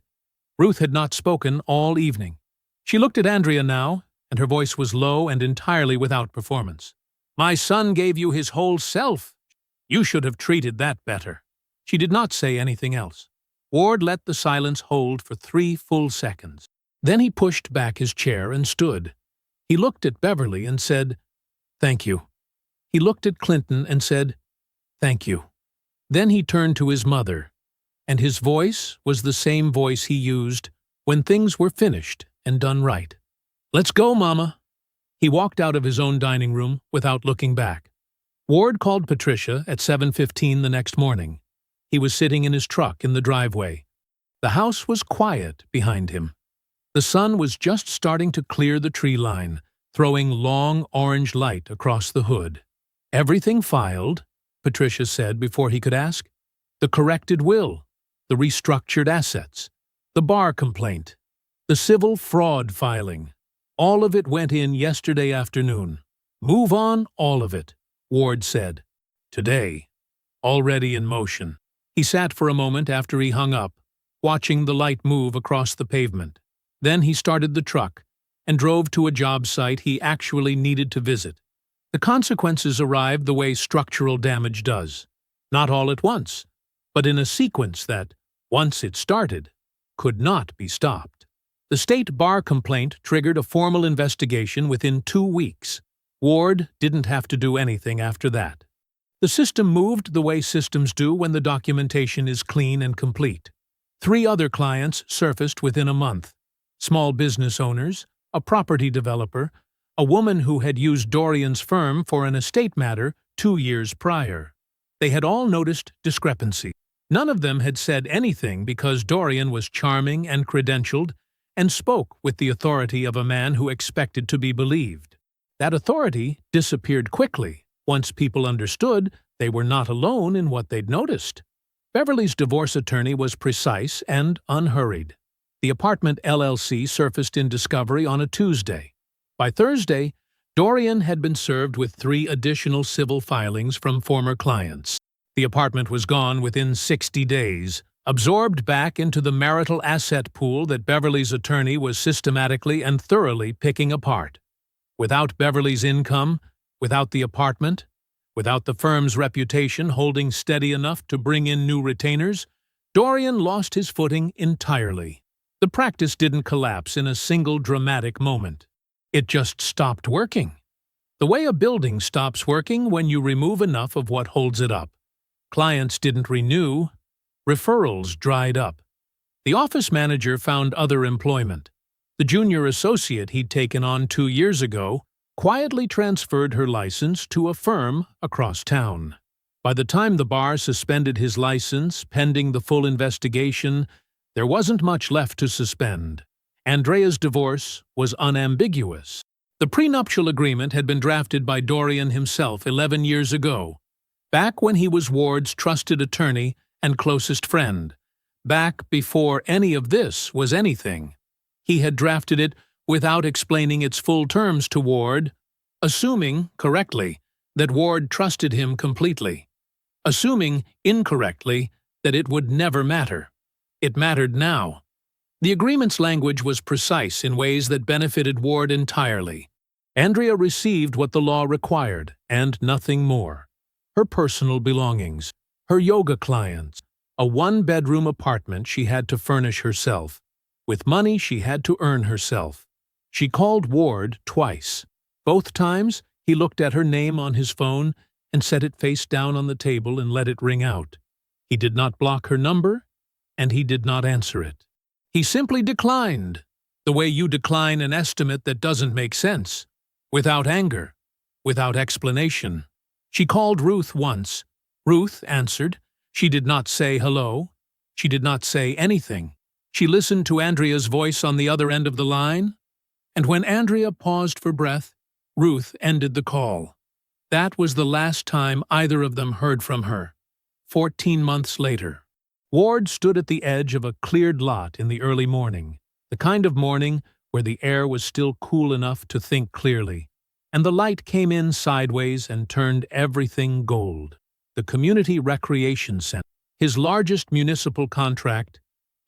Ruth had not spoken all evening. She looked at Andrea now, and her voice was low and entirely without performance. "My son gave you his whole self. You should have treated that better." She did not say anything else. Ward let the silence hold for 3 full seconds. Then he pushed back his chair and stood. He looked at Beverly and said, "Thank you." He looked at Clinton and said, "Thank you." Then he turned to his mother, and his voice was the same voice he used when things were finished and done right. "Let's go, Mama." He walked out of his own dining room without looking back. Ward called Patricia at 7:15 the next morning. He was sitting in his truck in the driveway. The house was quiet behind him. The sun was just starting to clear the tree line, throwing long orange light across the hood. "Everything filed," Patricia said before he could ask. "The corrected will, the restructured assets, the bar complaint, the civil fraud filing. All of it went in yesterday afternoon. Move on, all of it," Ward said. "Today, already in motion." He sat for a moment after he hung up, watching the light move across the pavement. Then he started the truck and drove to a job site he actually needed to visit. The consequences arrived the way structural damage does. Not all at once, but in a sequence that, once it started, could not be stopped. The state bar complaint triggered a formal investigation within 2 weeks. Ward didn't have to do anything after that. The system moved the way systems do when the documentation is clean and complete. 3 other clients surfaced within a month. Small business owners, a property developer, a woman who had used Dorian's firm for an estate matter 2 years prior. They had all noticed discrepancy. None of them had said anything because Dorian was charming and credentialed and spoke with the authority of a man who expected to be believed. That authority disappeared quickly once people understood they were not alone in what they'd noticed. Beverly's divorce attorney was precise and unhurried. The apartment LLC surfaced in discovery on a Tuesday. By Thursday, Dorian had been served with 3 additional civil filings from former clients. The apartment was gone within 60 days, absorbed back into the marital asset pool that Beverly's attorney was systematically and thoroughly picking apart. Without Beverly's income, without the apartment, without the firm's reputation holding steady enough to bring in new retainers, Dorian lost his footing entirely. The practice didn't collapse in a single dramatic moment. It just stopped working. The way a building stops working when you remove enough of what holds it up. Clients didn't renew. Referrals dried up. The office manager found other employment. The junior associate he'd taken on 2 years ago quietly transferred her license to a firm across town. By the time the bar suspended his license, pending the full investigation, there wasn't much left to suspend. Andrea's divorce was unambiguous. The prenuptial agreement had been drafted by Dorian himself 11 years ago, back when he was Ward's trusted attorney and closest friend, back before any of this was anything. He had drafted it without explaining its full terms to Ward, assuming, correctly, that Ward trusted him completely, assuming, incorrectly, that it would never matter. It mattered now. The agreement's language was precise in ways that benefited Ward entirely. Andrea received what the law required, and nothing more. Her personal belongings, her yoga clients, a 1-bedroom apartment she had to furnish herself, with money she had to earn herself. She called Ward twice. Both times, he looked at her name on his phone and set it face down on the table and let it ring out. He did not block her number, and he did not answer it. He simply declined, the way you decline an estimate that doesn't make sense, without anger, without explanation. She called Ruth once. Ruth answered. She did not say hello. She did not say anything. She listened to Andrea's voice on the other end of the line, and when Andrea paused for breath, Ruth ended the call. That was the last time either of them heard from her. 14 months later. Ward stood at the edge of a cleared lot in the early morning, the kind of morning where the air was still cool enough to think clearly, and the light came in sideways and turned everything gold. The Community Recreation Center, his largest municipal contract,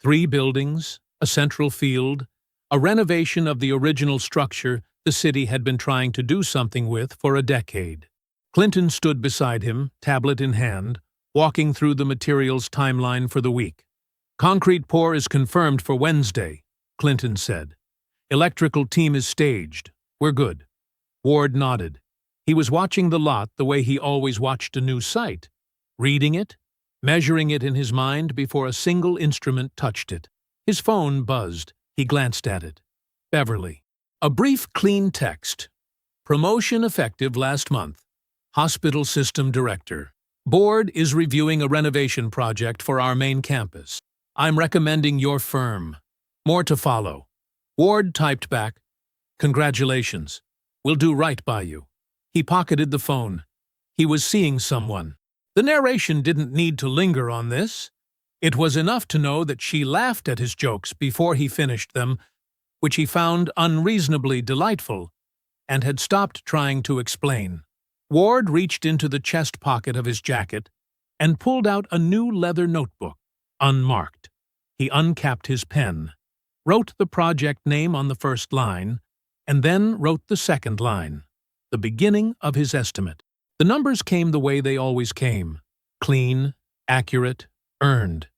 3 buildings, a central field, a renovation of the original structure the city had been trying to do something with for a decade. Clinton stood beside him, tablet in hand, walking through the materials timeline for the week. Concrete pour is confirmed for Wednesday, Clinton said. Electrical team is staged. We're good. Ward nodded. He was watching the lot the way he always watched a new site, reading it, measuring it in his mind before a single instrument touched it. His phone buzzed. He glanced at it. Beverly. A brief, clean text. Promotion effective last month. Hospital System Director. Board is reviewing a renovation project for our main campus. I'm recommending your firm. More to follow. Ward typed back, Congratulations. We'll do right by you. He pocketed the phone. He was seeing someone. The narration didn't need to linger on this. It was enough to know that she laughed at his jokes before he finished them, which he found unreasonably delightful, and had stopped trying to explain. Ward reached into the chest pocket of his jacket and pulled out a new leather notebook, unmarked. He uncapped his pen, wrote the project name on the first line, and then wrote the second line, the beginning of his estimate. The numbers came the way they always came, clean, accurate, earned.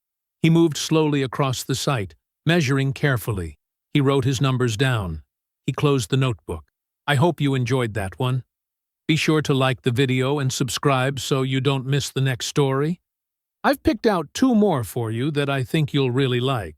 He moved slowly across the site, measuring carefully. He wrote his numbers down. He closed the notebook. I hope you enjoyed that one. Be sure to like the video and subscribe so you don't miss the next story. I've picked out 2 more for you that I think you'll really like.